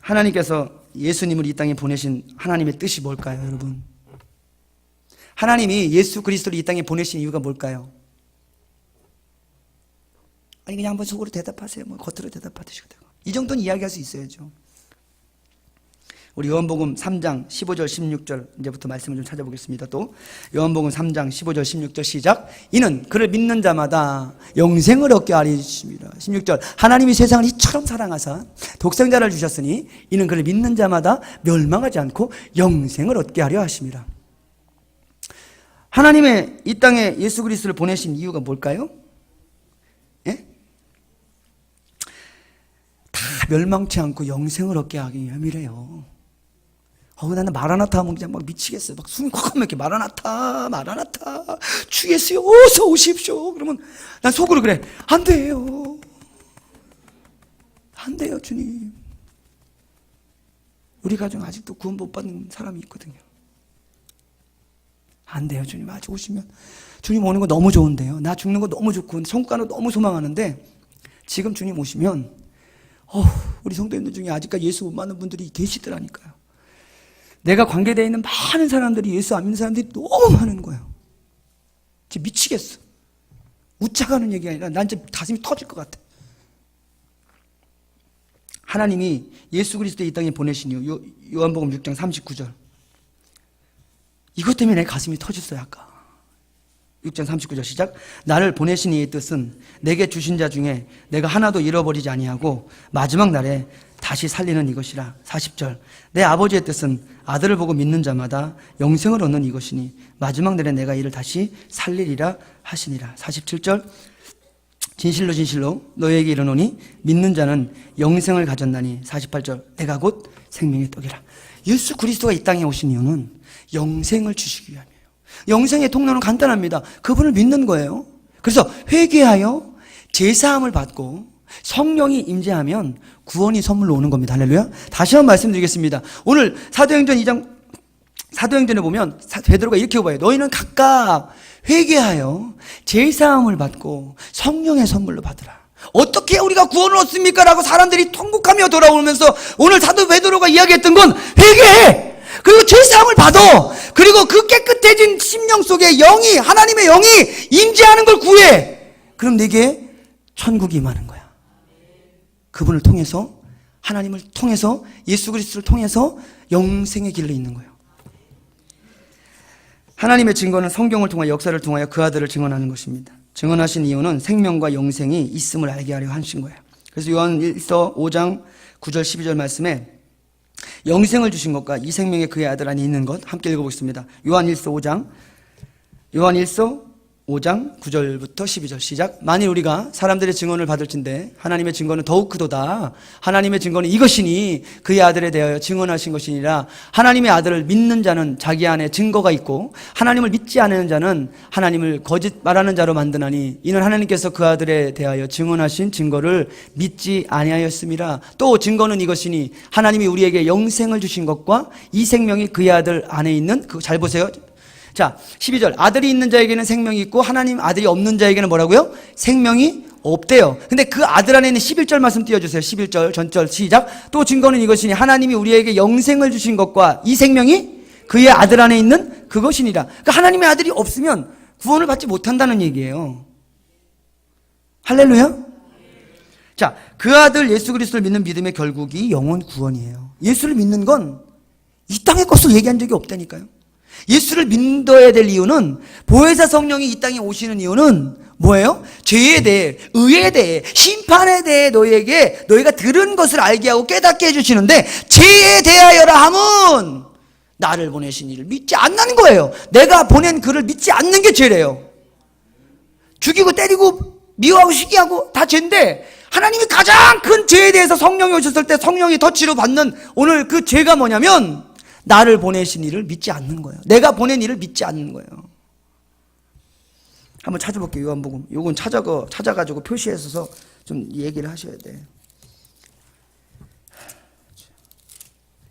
하나님께서 예수님을 이 땅에 보내신 하나님의 뜻이 뭘까요, 여러분? 하나님이 예수 그리스도를 이 땅에 보내신 이유가 뭘까요? 아니 그냥 한번 속으로 대답하세요. 뭐 겉으로 대답하시고 되고. 이 정도는 이야기할 수 있어야죠. 우리 요한복음 3장 15절 16절 이제부터 말씀을 좀 찾아보겠습니다. 또 요한복음 3장 15절 16절 시작. 이는 그를 믿는 자마다 영생을 얻게 하려 주십니다. 16절 하나님이 세상을 이처럼 사랑하사 독생자를 주셨으니 이는 그를 믿는 자마다 멸망하지 않고 영생을 얻게 하려 하심이라. 하나님의 이 땅에 예수 그리스도를 보내신 이유가 뭘까요? 예? 다 멸망치 않고 영생을 얻게 하기 위함이래요. 나는 마라나타 하면 그냥 막 미치겠어요. 막 숨이 콱 막혀. 마라나타 주 예수여 어서 오십시오. 그러면 난 속으로 그래. 안 돼요 주님. 우리 가정 아직도 구원 못 받는 사람이 있거든요. 안 돼요 주님. 아직 오시면 주님 오는 거 너무 좋은데요. 나 죽는 거 너무 좋고 천국 가는 거 너무 소망하는데 지금 주님 오시면 우리 성도님들 중에 아직까지 예수 못 믿는 분들이 계시더라니까요. 내가 관계되어 있는 많은 사람들이 예수 안 믿는 사람들이 너무 많은 거예요. 진짜 미치겠어. 우차가는 얘기가 아니라 난 진짜 가슴이 터질 것 같아. 하나님이 예수 그리스도 이 땅에 보내신 이유 요한복음 6장 39절 이것 때문에 내 가슴이 터졌어요. 아까 6장 39절 시작. 나를 보내신 이의 뜻은 내게 주신 자 중에 내가 하나도 잃어버리지 아니하고 마지막 날에 다시 살리는 이것이라. 40절 내 아버지의 뜻은 아들을 보고 믿는 자마다 영생을 얻는 이것이니 마지막 날에 내가 이를 다시 살리리라 하시니라. 47절 진실로 진실로 너희에게 이르노니 믿는 자는 영생을 가졌나니. 48절 내가 곧 생명의 떡이라. 예수 그리스도가 이 땅에 오신 이유는 영생을 주시기 위함이에요. 영생의 통로는 간단합니다. 그분을 믿는 거예요. 그래서 회개하여 제사함을 받고 성령이 임재하면 구원이 선물로 오는 겁니다. 할렐루야. 다시 한번 말씀드리겠습니다. 오늘 사도행전 2장 사도행전에 보면 베드로가 이렇게 고백해요. 너희는 각각 회개하여 제사함을 받고 성령의 선물로 받으라. 어떻게 우리가 구원을 얻습니까? 라고 사람들이 통곡하며 돌아오면서 오늘 사도 베드로가 이야기했던 건 회개해. 그리고 죄사함을 받아. 그리고 그 깨끗해진 심령 속에 영이 하나님의 영이 임재하는 걸 구해. 그럼 내게 천국이 임하는 거야. 그분을 통해서 하나님을 통해서 예수 그리스도를 통해서 영생의 길로 있는 거예요. 하나님의 증거는 성경을 통하여 역사를 통하여 그 아들을 증언하는 것입니다. 증언하신 이유는 생명과 영생이 있음을 알게 하려 하신 거예요. 그래서 요한일서 5장 9절 12절 말씀에 영생을 주신 것과 이 생명의 그의 아들 안에 있는 것 함께 읽어보겠습니다. 요한일서 5장 9절부터 12절 시작. 만일 우리가 사람들의 증언을 받을진대 하나님의 증거는 더욱 크도다. 하나님의 증거는 이것이니 그의 아들에 대하여 증언하신 것이니라. 하나님의 아들을 믿는 자는 자기 안에 증거가 있고 하나님을 믿지 않는 자는 하나님을 거짓 말하는 자로 만드나니 이는 하나님께서 그 아들에 대하여 증언하신 증거를 믿지 아니하였음이라. 또 증거는 이것이니 하나님이 우리에게 영생을 주신 것과 이 생명이 그의 아들 안에 있는 잘 보세요. 자, 12절. 아들이 있는 자에게는 생명이 있고 하나님 아들이 없는 자에게는 뭐라고요? 생명이 없대요. 근데 그 아들 안에 있는 11절 말씀 띄워주세요. 11절 전절 시작. 또 증거는 이것이니 하나님이 우리에게 영생을 주신 것과 이 생명이 그의 아들 안에 있는 그것이니라. 그러니까 하나님의 아들이 없으면 구원을 받지 못한다는 얘기예요. 할렐루야. 자, 그 아들 예수 그리스도를 믿는 믿음의 결국이 영혼 구원이에요. 예수를 믿는 건 이 땅의 것을 얘기한 적이 없다니까요. 예수를 믿어야 될 이유는, 보혜사 성령이 이 땅에 오시는 이유는 뭐예요? 죄에 대해, 의에 대해, 심판에 대해 너희가 들은 것을 알게 하고 깨닫게 해주시는데, 죄에 대하여라 함은 나를 보내신 이를 믿지 않는 거예요. 내가 보낸 그를 믿지 않는 게 죄래요. 죽이고 때리고 미워하고 시기하고 다 죄인데, 하나님이 가장 큰 죄에 대해서 성령이 오셨을 때 성령이 터치로 받는 오늘 그 죄가 뭐냐면, 나를 보내신 이를 믿지 않는 거예요. 내가 보낸 이를 믿지 않는 거예요. 한번 찾아볼게요. 요한복음. 요건 찾아가지고 표시해서 좀 얘기를 하셔야 돼.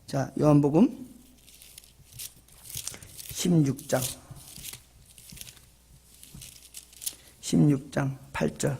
자, 요한복음 16장 8절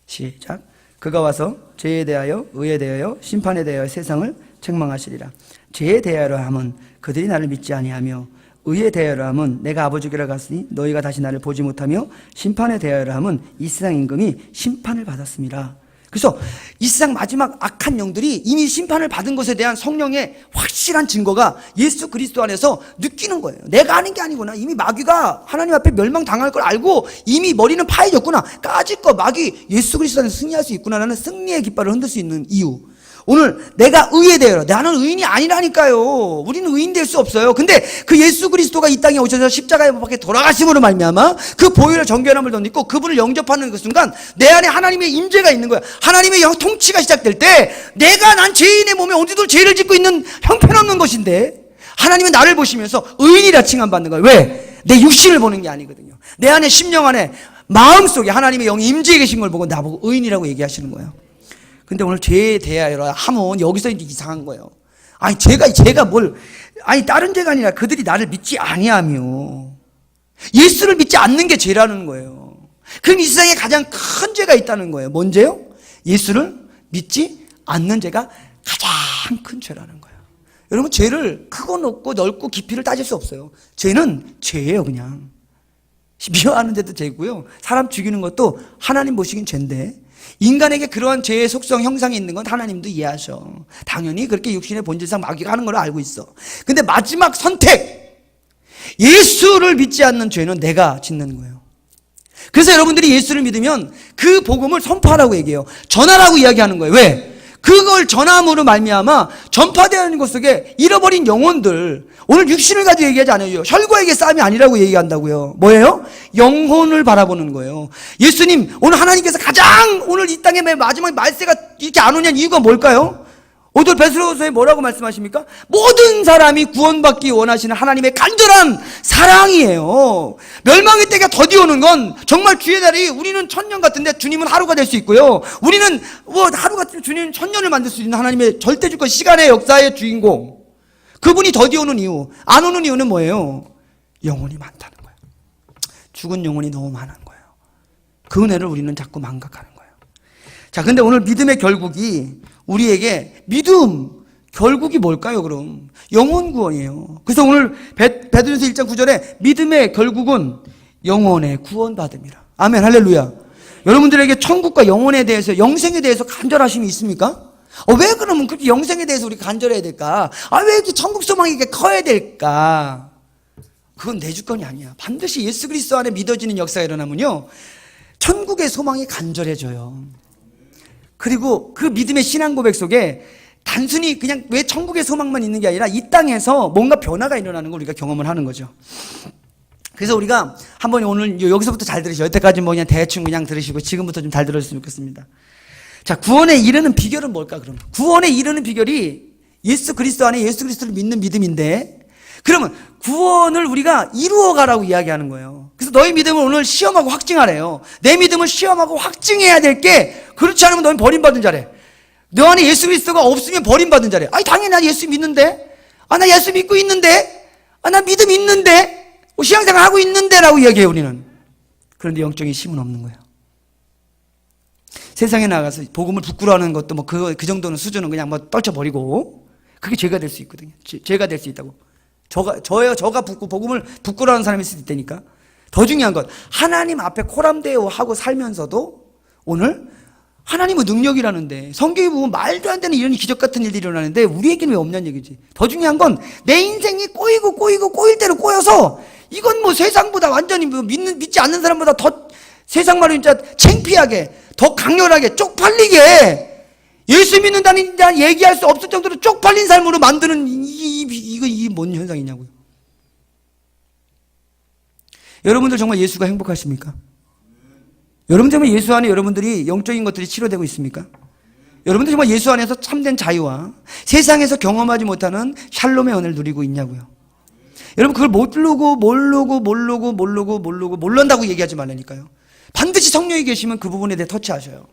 시작. 그가 와서 죄에 대하여 의에 대하여 심판에 대하여 세상을 책망하시리라. 죄에 대하여 함은 그들이 나를 믿지 아니하며 의에 대하여 함은 내가 아버지께로 갔으니 너희가 다시 나를 보지 못하며 심판에 대하여 함은 이 세상 임금이 심판을 받았습니다. 그래서 이 세상 마지막 악한 영들이 이미 심판을 받은 것에 대한 성령의 확실한 증거가 예수 그리스도 안에서 느끼는 거예요. 내가 아는 게 아니구나. 이미 마귀가 하나님 앞에 멸망당할 걸 알고 이미 머리는 파해졌구나. 까짓 거 마귀 예수 그리스도 안에서 승리할 수 있구나라는 승리의 깃발을 흔들 수 있는 이유. 오늘 내가 의에 대하여, 나는 의인이 아니라니까요. 우리는 의인 될 수 없어요. 근데 그 예수 그리스도가 이 땅에 오셔서 십자가에 못 박혀 돌아가심으로 말미암아 그 보혈의 정결함을 덧입고 그분을 영접하는 그 순간 내 안에 하나님의 임재가 있는 거야. 하나님의 통치가 시작될 때 난 죄인의 몸에 어디도 죄를 짓고 있는 형편없는 것인데 하나님은 나를 보시면서 의인이라 칭함받는 거예요. 왜? 내 육신을 보는 게 아니거든요. 내 안에 심령 안에 마음속에 하나님의 영이 임재해 계신 걸 보고 나보고 의인이라고 얘기하시는 거예요. 근데 오늘 죄에 대하여 하면 여기서 이제 이상한 거예요. 아니 제가 다른 죄가 아니라 그들이 나를 믿지 아니하며 예수를 믿지 않는 게 죄라는 거예요. 그럼 이 세상에 가장 큰 죄가 있다는 거예요. 뭔 죄요? 예수를 믿지 않는 죄가 가장 큰 죄라는 거예요. 여러분, 죄를 크고 높고 넓고 깊이를 따질 수 없어요. 죄는 죄예요. 그냥 미워하는 데도 죄고요, 사람 죽이는 것도 하나님 보시긴 죄인데, 인간에게 그러한 죄의 속성 형상이 있는 건 하나님도 이해하셔. 당연히 그렇게 육신의 본질상 마귀가 하는 걸 알고 있어. 근데 마지막 선택, 예수를 믿지 않는 죄는 내가 짓는 거예요. 그래서 여러분들이 예수를 믿으면 그 복음을 선포하라고 얘기해요. 전하라고 이야기하는 거예요. 왜? 그걸 전함으로 말미암아 전파되는 것 속에 잃어버린 영혼들, 오늘 육신을 가지고 얘기하지 않아요. 혈과에게 싸움이 아니라고 얘기한다고요. 뭐예요? 영혼을 바라보는 거예요. 예수님, 오늘 하나님께서 가장 오늘 이 땅에 마지막 말세가 이렇게 안 오냐는 이유가 뭘까요? 오늘 베드로서에 뭐라고 말씀하십니까? 모든 사람이 구원받기 원하시는 하나님의 간절한 사랑이에요. 멸망의 때가 더디오는 건 정말 주의 날이, 우리는 천년 같은데 주님은 하루가 될 수 있고요, 우리는 하루 같으면 주님은 천년을 만들 수 있는 하나님의 절대주권, 시간의 역사의 주인공, 그분이 더디오는 이유, 안 오는 이유는 뭐예요? 영혼이 많다는 거예요. 죽은 영혼이 너무 많은 거예요. 그 은혜를 우리는 자꾸 망각하는 거예요. 자, 근데 오늘 믿음의 결국이, 우리에게 믿음 결국이 뭘까요? 그럼 영혼 구원이에요. 그래서 오늘 베드로서 1장 9절에 믿음의 결국은 영혼의 구원받음이라. 아멘, 할렐루야. 여러분들에게 천국과 영혼에 대해서, 영생에 대해서 간절하심이 있습니까? 왜 그러면 그렇게 영생에 대해서 우리가 간절해야 될까? 왜 이렇게 천국 소망이 이렇게 커야 될까? 그건 내 주권이 아니야. 반드시 예수 그리스도 안에 믿어지는 역사가 일어나면요, 천국의 소망이 간절해져요. 그리고 그 믿음의 신앙 고백 속에 단순히 그냥 왜 천국의 소망만 있는 게 아니라 이 땅에서 뭔가 변화가 일어나는 걸 우리가 경험을 하는 거죠. 그래서 우리가 한번 오늘 여기서부터 잘 들으시죠. 여태까지 뭐 그냥 대충 그냥 들으시고 지금부터 좀 잘 들었으면 좋겠습니다. 자, 구원에 이르는 비결은 뭘까, 그럼? 구원에 이르는 비결이 예수 그리스도 안에 예수 그리스도를 믿는 믿음인데, 그러면 구원을 우리가 이루어가라고 이야기하는 거예요. 그래서 너희 믿음을 오늘 시험하고 확증하래요. 내 믿음을 시험하고 확증해야 될 게, 그렇지 않으면 너는 버림받은 자래. 너 안에 예수 그리스도가 없으면 버림받은 자래. 아니, 당연히 나 예수 믿는데? 아, 나 예수 믿고 있는데? 아, 나 믿음 있는데? 신앙생활 하고 있는데? 라고 이야기해요, 우리는. 그런데 영적인 힘은 없는 거예요. 세상에 나가서 복음을 부끄러워하는 것도 뭐 그 정도는 수준은 그냥 뭐 떨쳐버리고, 그게 죄가 될 수 있거든요. 죄가 될 수 있다고. 저가 복음을 부끄러워하는 사람이 있을 때니까. 더 중요한 건 하나님 앞에 코람데오 하고 살면서도 오늘 하나님의 능력이라는데, 성경에 보면 말도 안 되는 이런 기적 같은 일들이 일어나는데 우리에게는 왜 없냐는 얘기지. 더 중요한 건 내 인생이 꼬일 대로 꼬여서, 이건 뭐 세상보다 완전히 뭐 믿지 않는 사람보다 더, 세상 말로 진짜 창피하게, 더 강렬하게, 쪽팔리게, 예수 믿는다는 얘기할 수 없을 정도로 쪽팔린 삶으로 만드는 이게 뭔 현상이냐고요. 여러분들 정말 예수가 행복하십니까? 여러분 정말 예수 안에 여러분들이 영적인 것들이 치료되고 있습니까? 여러분들 정말 예수 안에서 참된 자유와 세상에서 경험하지 못하는 샬롬의 은혜를 누리고 있냐고요. 여러분 그걸 모른다고 얘기하지 말라니까요. 반드시 성령이 계시면 그 부분에 대해 터치하셔요.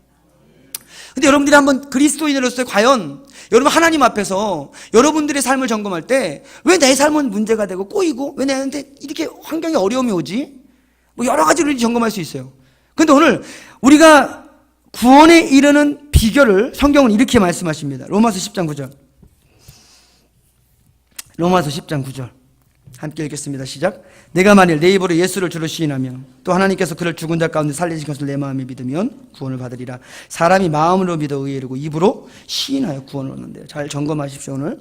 근데 여러분들이 한번 그리스도인으로서 과연 여러분 하나님 앞에서 여러분들의 삶을 점검할 때, 왜 내 삶은 문제가 되고 꼬이고, 왜 내한테 이렇게 환경에 어려움이 오지? 뭐 여러 가지로 점검할 수 있어요. 근데 오늘 우리가 구원에 이르는 비결을 성경은 이렇게 말씀하십니다. 로마서 10장 9절. 로마서 10장 9절. 함께 읽겠습니다. 시작. 내가 만일 내 입으로 예수를 주로 시인하며 또 하나님께서 그를 죽은 자 가운데 살리신 것을 내 마음에 믿으면 구원을 받으리라. 사람이 마음으로 믿어 의에 이르고 입으로 시인하여 구원을 얻는데요. 잘 점검하십시오. 오늘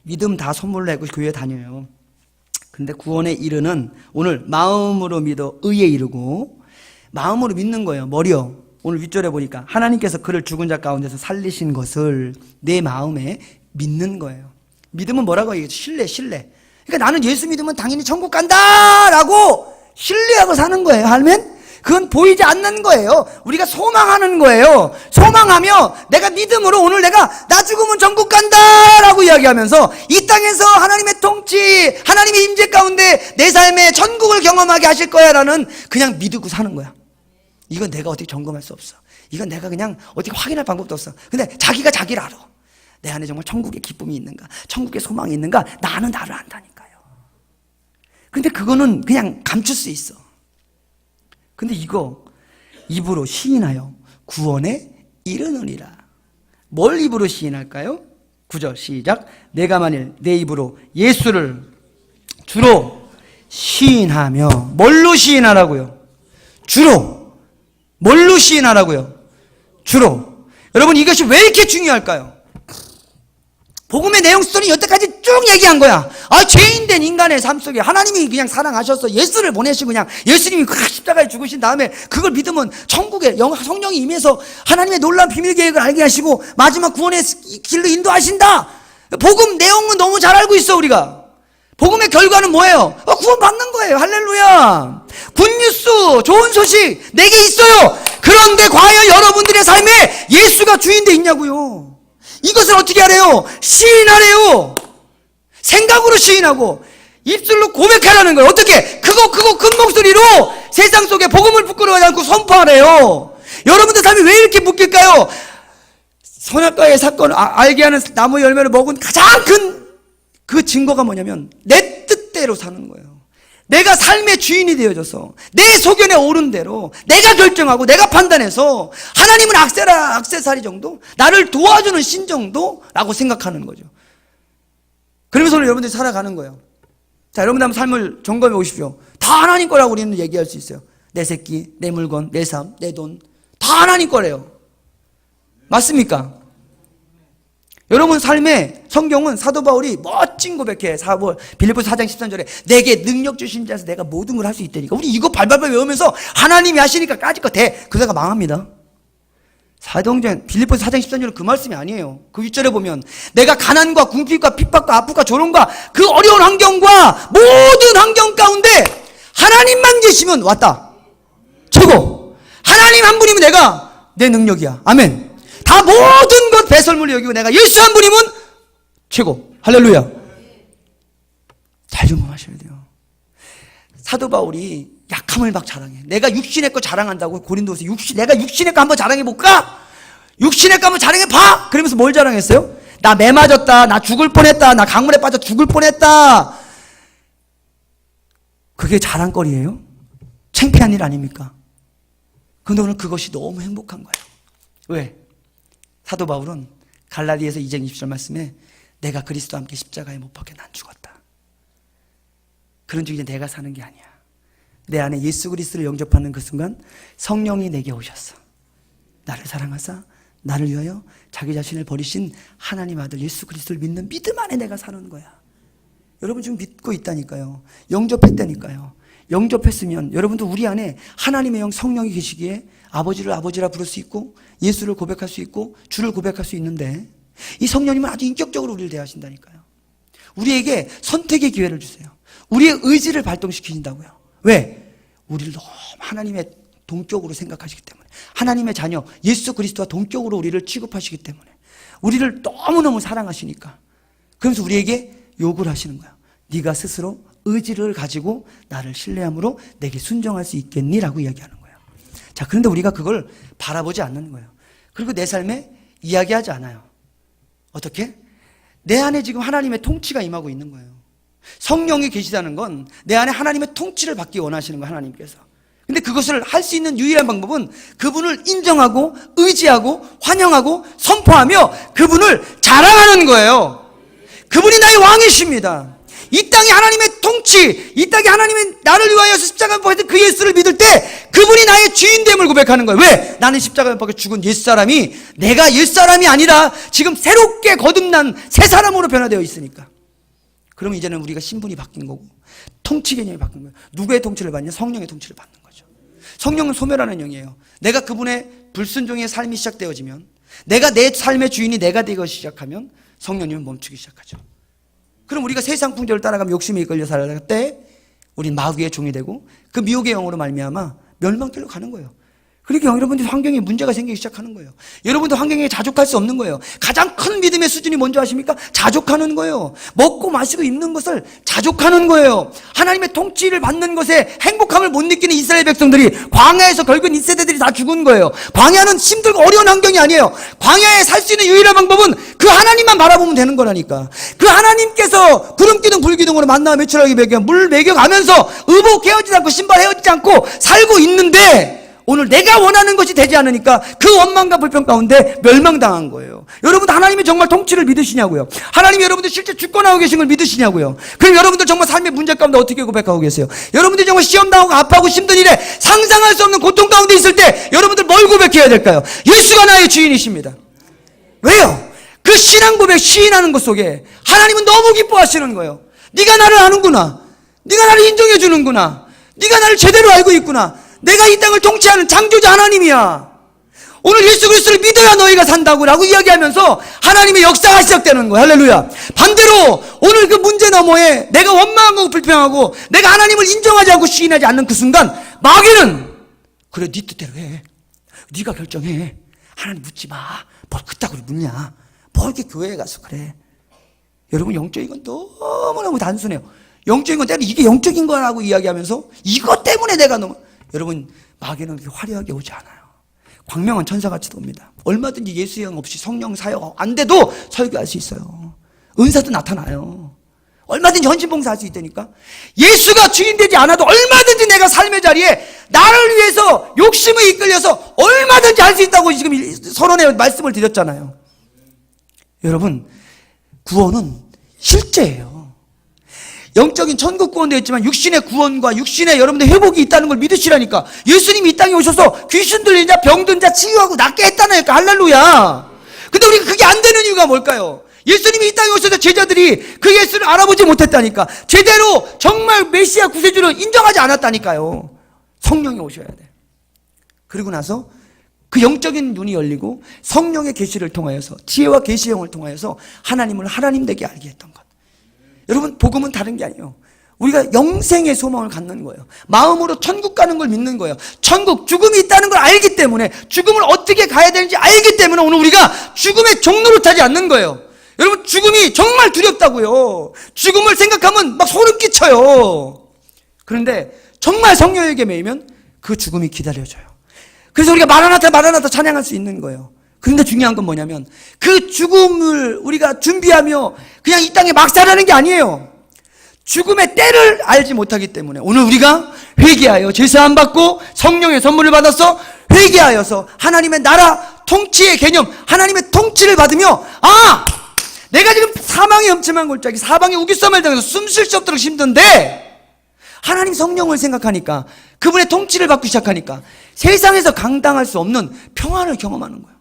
믿음 다 선물로 내고 교회 다녀요. 근데 구원에 이르는, 오늘 마음으로 믿어 의에 이르고, 마음으로 믿는 거예요. 머리요. 오늘 윗절에 보니까 하나님께서 그를 죽은 자 가운데서 살리신 것을 내 마음에 믿는 거예요. 믿음은 뭐라고 얘기했죠? 신뢰. 그러니까 나는 예수 믿으면 당연히 천국 간다라고 신뢰하고 사는 거예요. 아멘? 그건 보이지 않는 거예요. 우리가 소망하는 거예요. 소망하며 내가 믿음으로 오늘 내가 나 죽으면 천국 간다라고 이야기하면서 이 땅에서 하나님의 통치, 하나님의 임재 가운데 내 삶에 천국을 경험하게 하실 거야라는 그냥 믿고 사는 거야. 이건 내가 어떻게 점검할 수 없어. 이건 내가 그냥 어떻게 확인할 방법도 없어. 근데 자기가 자기를 알아. 내 안에 정말 천국의 기쁨이 있는가, 천국의 소망이 있는가, 나는 나를 안다니까요. 근데 그거는 그냥 감출 수 있어. 근데 이거 입으로 시인하여 구원에 이르느니라. 뭘 입으로 시인할까요? 9절 시작. 내가 만일 내 입으로 예수를 주로 시인하며, 뭘로 시인하라고요? 주로. 뭘로 시인하라고요? 주로. 여러분 이것이 왜 이렇게 중요할까요? 복음의 내용 스토리 여태까지 쭉 얘기한 거야. 아, 죄인된 인간의 삶 속에 하나님이 그냥 사랑하셔서 예수를 보내시고 그냥 예수님이 십자가에 죽으신 다음에 그걸 믿으면 천국에 성령이 임해서 하나님의 놀라운 비밀 계획을 알게 하시고 마지막 구원의 길로 인도하신다. 복음 내용은 너무 잘 알고 있어 우리가. 복음의 결과는 뭐예요? 구원 받는 거예요. 할렐루야. 굿뉴스, 좋은 소식 내게 있어요. 그런데 과연 여러분들의 삶에 예수가 주인돼 있냐고요. 이것을 어떻게 하래요? 시인하래요. 생각으로 시인하고 입술로 고백하라는 거예요. 어떻게? 그거 큰 목소리로 세상 속에 복음을 부끄러워하지 않고 선포하래요. 여러분들 삶이 왜 이렇게 묶일까요? 선악과의 사건을 알게 하는 나무 열매를 먹은 가장 큰 그 증거가 뭐냐면 내 뜻대로 사는 거예요. 내가 삶의 주인이 되어져서 내 소견에 오른 대로 내가 결정하고 내가 판단해서 하나님은 액세서리 정도, 나를 도와주는 신 정도라고 생각하는 거죠. 그러면서 오늘 여러분들이 살아가는 거예요. 자, 여러분들 한번 삶을 점검해 보십시오. 다 하나님 거라고 우리는 얘기할 수 있어요. 내 새끼, 내 물건, 내 삶, 내 돈, 다 하나님 거래요. 맞습니까? 여러분 삶에 성경은 사도 바울이 멋진 고백해. 빌립보서 4장 13절에 내게 능력 주신 자에서 내가 모든 걸 할 수 있다니까. 우리 이거 발발발 외우면서 하나님이 하시니까 까짓 거 돼. 그러다가 망합니다. 사도행전 빌립보서 4장 13절은 그 말씀이 아니에요. 그 윗절에 보면 내가 가난과 궁핍과 핍박과 아픔과 조롱과 그 어려운 환경과 모든 환경 가운데 하나님만 계시면 왔다. 최고. 하나님 한 분이면 내가 내 능력이야. 아멘. 다 모든 것 배설물로 여기고 내가 예수 한 분이면 최고. 할렐루야. 잘 점검하셔야 돼요. 사도 바울이 약함을 막 자랑해. 내가 육신의 거 자랑한다고 고린도서 내가 육신의 거 한번 자랑해볼까? 육신의 거 한번 자랑해봐! 그러면서 뭘 자랑했어요? 나 매 맞았다. 나 죽을 뻔했다. 나 강물에 빠져 죽을 뻔했다. 그게 자랑거리예요? 창피한 일 아닙니까? 그런데 오늘 그것이 너무 행복한 거예요. 왜? 사도 바울은 갈라디아서 2장 20절 말씀에 내가 그리스도와 함께 십자가에 못 박혀 난 죽었다. 그런 즉 이제 내가 사는 게 아니야. 내 안에 예수 그리스도를 영접하는 그 순간 성령이 내게 오셨어. 나를 사랑하사 나를 위하여 자기 자신을 버리신 하나님 아들 예수 그리스도를 믿는 믿음 안에 내가 사는 거야. 여러분 지금 믿고 있다니까요. 영접했다니까요. 영접했으면 여러분도 우리 안에 하나님의 영 성령이 계시기에 아버지를 아버지라 부를 수 있고 예수를 고백할 수 있고 주를 고백할 수 있는데 이 성령님은 아주 인격적으로 우리를 대하신다니까요. 우리에게 선택의 기회를 주세요. 우리의 의지를 발동시키신다고요. 왜? 우리를 너무 하나님의 동격으로 생각하시기 때문에 하나님의 자녀 예수 그리스도와 동격으로 우리를 취급하시기 때문에 우리를 너무너무 사랑하시니까 그러면서 우리에게 요구를 하시는 거야. 네가 스스로 의지를 가지고 나를 신뢰함으로 내게 순종할 수 있겠니? 라고 이야기하는 거예요. 자, 그런데 우리가 그걸 바라보지 않는 거예요. 그리고 내 삶에 이야기하지 않아요. 어떻게? 내 안에 지금 하나님의 통치가 임하고 있는 거예요. 성령이 계시다는 건 내 안에 하나님의 통치를 받기 원하시는 거예요. 하나님께서. 근데 그것을 할 수 있는 유일한 방법은 그분을 인정하고 의지하고 환영하고 선포하며 그분을 자랑하는 거예요. 그분이 나의 왕이십니다. 이 땅에 하나님의 통치, 이 땅에 하나님의 나를 위하여 십자가에 못 박힌 그 예수를 믿을 때 그분이 나의 주인됨을 고백하는 거예요. 왜? 나는 십자가에 못 박혀 죽은 옛사람이 내가 옛사람이 아니라 지금 새롭게 거듭난 새 사람으로 변화되어 있으니까. 그러면 이제는 우리가 신분이 바뀐 거고 통치 개념이 바뀐 거예요. 누구의 통치를 받냐? 성령의 통치를 받는 거죠. 성령은 소멸하는 영이에요. 내가 그분의 불순종의 삶이 시작되어지면 내가 내 삶의 주인이 내가 되기 시작하면 성령님은 멈추기 시작하죠. 그럼 우리가 세상 풍조를 따라가면 욕심에 이끌려 살아갈 때 우린 마귀의 종이 되고 그 미혹의 영으로 말미암아 멸망길로 가는 거예요. 그러니까 여러분들 환경에 문제가 생기기 시작하는 거예요. 여러분들 환경에 자족할 수 없는 거예요. 가장 큰 믿음의 수준이 뭔지 아십니까? 자족하는 거예요. 먹고 마시고 입는 것을 자족하는 거예요. 하나님의 통치를 받는 것에 행복함을 못 느끼는 이스라엘 백성들이 광야에서 결국 1세대들이 다 죽은 거예요. 광야는 힘들고 어려운 환경이 아니에요. 광야에 살 수 있는 유일한 방법은 그 하나님만 바라보면 되는 거라니까. 그 하나님께서 구름기둥 불기둥으로 만나 며칠하게 먹여 물 먹여가면서 의복 헤어지지 않고 신발 헤어지지 않고 살고 있는데 오늘 내가 원하는 것이 되지 않으니까 그 원망과 불평 가운데 멸망당한 거예요. 여러분들 하나님이 정말 통치를 믿으시냐고요? 하나님이 여러분들 실제 죽고나오고 계신 걸 믿으시냐고요? 그럼 여러분들 정말 삶의 문제 가운데 어떻게 고백하고 계세요? 여러분들이 정말 시험 당하고 아파하고 힘든 일에 상상할 수 없는 고통 가운데 있을 때 여러분들 뭘 고백해야 될까요? 예수가 나의 주인이십니다. 왜요? 그 신앙 고백 시인하는 것 속에 하나님은 너무 기뻐하시는 거예요. 네가 나를 아는구나. 네가 나를 인정해 주는구나. 네가 나를 제대로 알고 있구나. 내가 이 땅을 통치하는 창조자 하나님이야. 오늘 예수 그리스도를 믿어야 너희가 산다고 라고 이야기하면서 하나님의 역사가 시작되는 거야. 할렐루야. 반대로 오늘 그 문제 너머에 내가 원망하고 불평하고 내가 하나님을 인정하지 않고 시인하지 않는 그 순간 마귀는 그래 네 뜻대로 해. 네가 결정해. 하나님 묻지 마. 뭘 그따구로 묻냐. 뭐 이렇게 교회에 가서 그래. 여러분 영적인 건 너무너무 단순해요. 영적인 건 때로 이게 영적인 거라고 이야기하면서 이것 때문에 내가 너무 여러분 마귀는 그렇게 화려하게 오지 않아요. 광명한 천사같이 옵니다. 얼마든지 예수의 영 없이 성령 사역 안 돼도 설교할 수 있어요. 은사도 나타나요. 얼마든지 헌신봉사할 수 있다니까. 예수가 주인 되지 않아도 얼마든지 내가 삶의 자리에 나를 위해서 욕심을 이끌려서 얼마든지 할 수 있다고 지금 선언의 말씀을 드렸잖아요. 여러분 구원은 실제예요. 영적인 천국 구원도 있지만 육신의 구원과 육신의 여러분들 회복이 있다는 걸 믿으시라니까. 예수님이 이 땅에 오셔서 귀신 들린 자 병든 자 치유하고 낫게 했다니까. 할렐루야. 근데 우리가 그게 안 되는 이유가 뭘까요? 예수님이 이 땅에 오셔서 제자들이 그 예수를 알아보지 못했다니까. 제대로 정말 메시아 구세주를 인정하지 않았다니까요. 성령이 오셔야 돼. 그리고 나서 그 영적인 눈이 열리고 성령의 계시를 통하여서 지혜와 계시의 영을 통하여서 하나님을 하나님 되게 알게 했던 것. 여러분, 복음은 다른 게 아니에요. 우리가 영생의 소망을 갖는 거예요. 마음으로 천국 가는 걸 믿는 거예요. 천국, 죽음이 있다는 걸 알기 때문에, 죽음을 어떻게 가야 되는지 알기 때문에 오늘 우리가 죽음의 종로를 타지 않는 거예요. 여러분, 죽음이 정말 두렵다고요. 죽음을 생각하면 막 소름 끼쳐요. 그런데 정말 성령에게 매이면 그 죽음이 기다려져요. 그래서 우리가 마라나타 마라나타 찬양할 수 있는 거예요. 그런데 중요한 건 뭐냐면 그 죽음을 우리가 준비하며 그냥 이 땅에 막 살아가는 게 아니에요. 죽음의 때를 알지 못하기 때문에 오늘 우리가 회개하여 제사함 받고 성령의 선물을 받아서 회개하여서 하나님의 나라 통치의 개념, 하나님의 통치를 받으며, 아! 내가 지금 사망의 엄침한 골짜기, 사방의 우기쌈을 당해서 숨 쉴 수 없도록 힘든데 하나님 성령을 생각하니까, 그분의 통치를 받고 시작하니까 세상에서 감당할 수 없는 평안을 경험하는 거예요.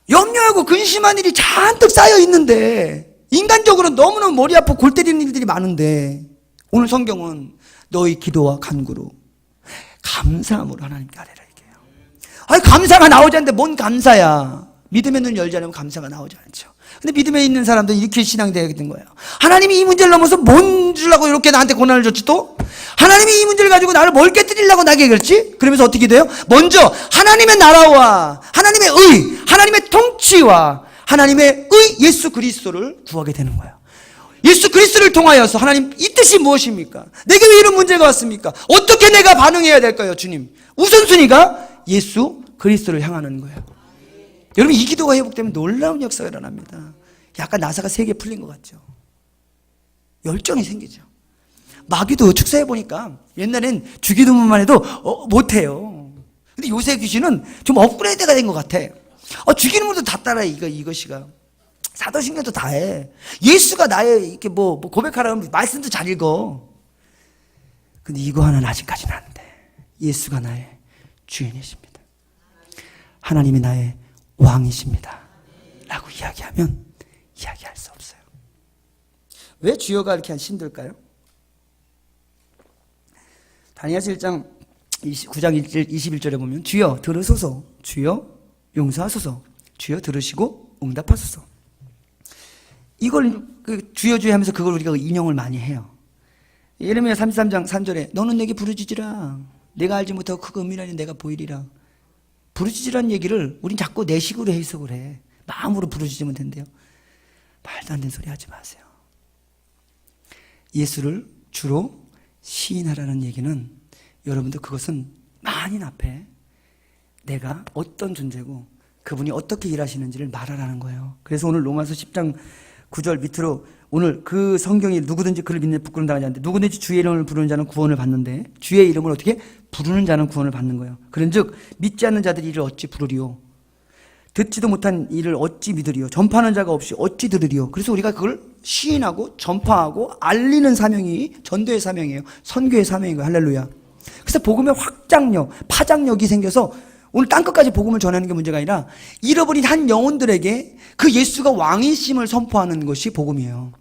염려하고 근심한 일이 잔뜩 쌓여 있는데, 인간적으로 너무너무 머리 아프고 골 때리는 일들이 많은데, 오늘 성경은 너희 기도와 간구로 감사함으로 하나님께 아뢰라 얘기해요. 아니, 감사가 나오지 않는데 뭔 감사야. 믿음의 눈을 열지 않으면 감사가 나오지 않죠. 근데 믿음에 있는 사람들은 이렇게 신앙이 되게 된 거예요. 하나님이 이 문제를 넘어서 뭔 주려고 이렇게 나한테 고난을 줬지 또? 하나님이 이 문제를 가지고 나를 뭘 깨뜨리려고 나에게 그랬지? 그러면서 어떻게 돼요? 먼저 하나님의 나라와 하나님의 의, 하나님의 통치와 하나님의 의 예수 그리스도를 구하게 되는 거예요. 예수 그리스도를 통하여서 하나님 이 뜻이 무엇입니까? 내게 왜 이런 문제가 왔습니까? 어떻게 내가 반응해야 될까요, 주님? 우선순위가 예수 그리스도를 향하는 거예요. 여러분, 이 기도가 회복되면 놀라운 역사가 일어납니다. 약간 나사가 3개 풀린 것 같죠? 열정이 생기죠. 마귀도 축사해보니까 옛날엔 주기도문만 해도 못해요. 근데 요새 귀신은 좀 업그레이드가 된 것 같아. 죽이는 것도 다 따라해, 이것이가. 사도신경도 다 해. 예수가 나의, 이렇게 고백하라 하면 말씀도 잘 읽어. 근데 이거 하나는 아직까지는 안 돼. 예수가 나의 주인이십니다. 하나님이 나의 왕이십니다. 라고 이야기하면 이야기할 수 없어요. 왜 주여가 이렇게 힘들까요? 다니엘서 1장 9장 21절에 보면 주여 들으소서, 주여 용서하소서, 주여 들으시고 응답하소서. 이걸 주여 주여 하면서 그걸 우리가 인용을 많이 해요. 예레미야 33장 3절에 너는 내게 부르짖으라, 내가 알지 못하고 그 은밀하니 내가 보이리라. 부르짖으라는 얘기를 우린 자꾸 내 식으로 해석을 해. 마음으로 부르짖으면 된대요. 말도 안 되는 소리 하지 마세요. 예수를 주로 시인하라는 얘기는, 여러분들 그것은 만인 앞에 내가 어떤 존재고 그분이 어떻게 일하시는지를 말하라는 거예요. 그래서 오늘 로마서 10장 9절 밑으로, 오늘 그 성경이 누구든지 그를 믿는 부끄러움 당하지 않는데 누구든지 주의 이름을 부르는 자는 구원을 받는데, 주의 이름을 어떻게 부르는 자는 구원을 받는 거예요. 그런즉 믿지 않는 자들이 이를 어찌 부르리요, 듣지도 못한 이를 어찌 믿으리요, 전파하는 자가 없이 어찌 들으리요. 그래서 우리가 그걸 시인하고 전파하고 알리는 사명이 전도의 사명이에요. 선교의 사명이고요. 할렐루야. 그래서 복음의 확장력, 파장력이 생겨서 오늘 땅끝까지 복음을 전하는 게 문제가 아니라 잃어버린 한 영혼들에게 그 예수가 왕이심을 선포하는 것이 복음이에요.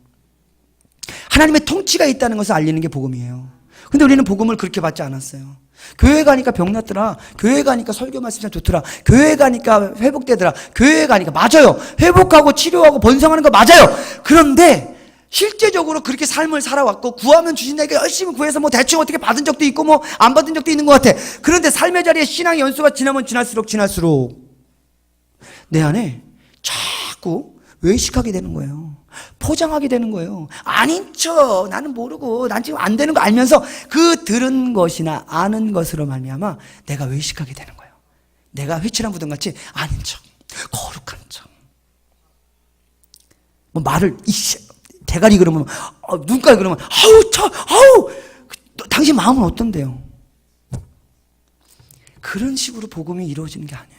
하나님의 통치가 있다는 것을 알리는 게 복음이에요. 근데 우리는 복음을 그렇게 받지 않았어요. 교회 가니까 병 났더라, 교회 가니까 설교 말씀 참 좋더라, 교회 가니까 회복되더라, 교회 가니까. 맞아요. 회복하고 치료하고 번성하는 거 맞아요. 그런데 실제적으로 그렇게 삶을 살아왔고 구하면 주신다니까 열심히 구해서 대충 어떻게 받은 적도 있고 안 받은 적도 있는 것 같아. 그런데 삶의 자리에 신앙의 연수가 지나면 지날수록 내 안에 자꾸 외식하게 되는 거예요. 포장하게 되는 거예요. 아닌 척, 나는 모르고, 난 지금 안 되는 거 알면서 그 들은 것이나 아는 것으로 말미암아 내가 외식하게 되는 거예요. 내가 회칠한 부동같이 아닌 척, 거룩한 척, 말을 대가리 그러면, 눈깔 그러면, 당신 마음은 어떤데요? 그런 식으로 복음이 이루어지는 게 아니에요.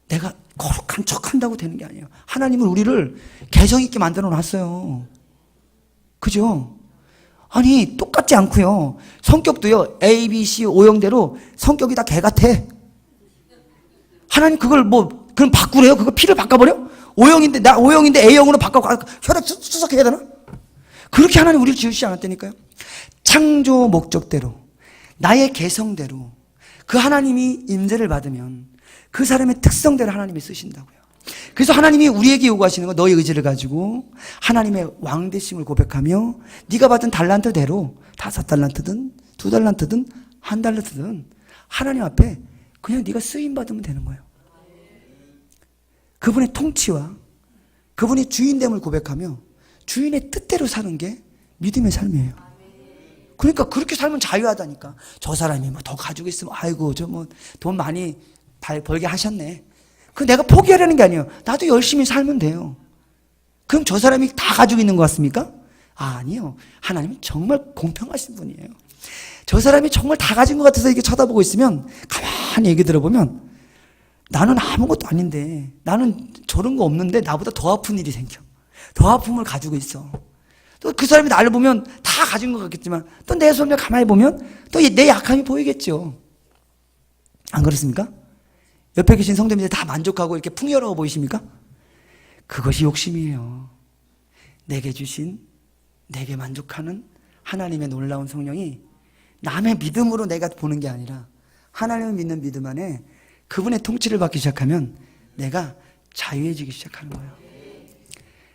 내가 거룩한 척 한다고 되는 게 아니에요. 하나님은 우리를 개성 있게 만들어 놨어요. 그죠? 아니, 똑같지 않고요. 성격도요, A, B, C, O형대로 성격이 다 개 같아. 하나님 그걸 그럼 바꾸래요? 그거 피를 바꿔버려? 나 O형인데 A형으로 바꿔 혈액 수석해야 되나? 그렇게 하나님 우리를 지으시지 않았다니까요. 창조 목적대로, 나의 개성대로, 그 하나님이 임재를 받으면 그 사람의 특성대로 하나님이 쓰신다고요. 그래서 하나님이 우리에게 요구하시는 건 너의 의지를 가지고 하나님의 왕되심을 고백하며 네가 받은 달란트대로 5달란트든 2달란트든 1달란트든 하나님 앞에 그냥 네가 쓰임받으면 되는 거예요. 그분의 통치와 그분의 주인됨을 고백하며 주인의 뜻대로 사는 게 믿음의 삶이에요. 그러니까 그렇게 살면 자유하다니까. 저 사람이 뭐 더 가지고 있으면 아이고 저 뭐 돈 많이 벌게 하셨네. 그 내가 포기하려는 게 아니에요. 나도 열심히 살면 돼요. 그럼 저 사람이 다 가지고 있는 것 같습니까? 아니요. 하나님은 정말 공평하신 분이에요. 저 사람이 정말 다 가진 것 같아서 이렇게 쳐다보고 있으면 가만히 얘기 들어보면 나는 아무것도 아닌데, 나는 저런 거 없는데 나보다 더 아픈 일이 생겨. 더 아픔을 가지고 있어. 또 그 사람이 나를 보면 다 가진 것 같겠지만 또 내 손을 가만히 보면 또 내 약함이 보이겠죠. 안 그렇습니까? 옆에 계신 성도님들 다 만족하고 이렇게 풍요로워 보이십니까? 그것이 욕심이에요. 내게 주신, 내게 만족하는 하나님의 놀라운 성령이 남의 믿음으로 내가 보는 게 아니라 하나님을 믿는 믿음 안에 그분의 통치를 받기 시작하면 내가 자유해지기 시작하는 거예요.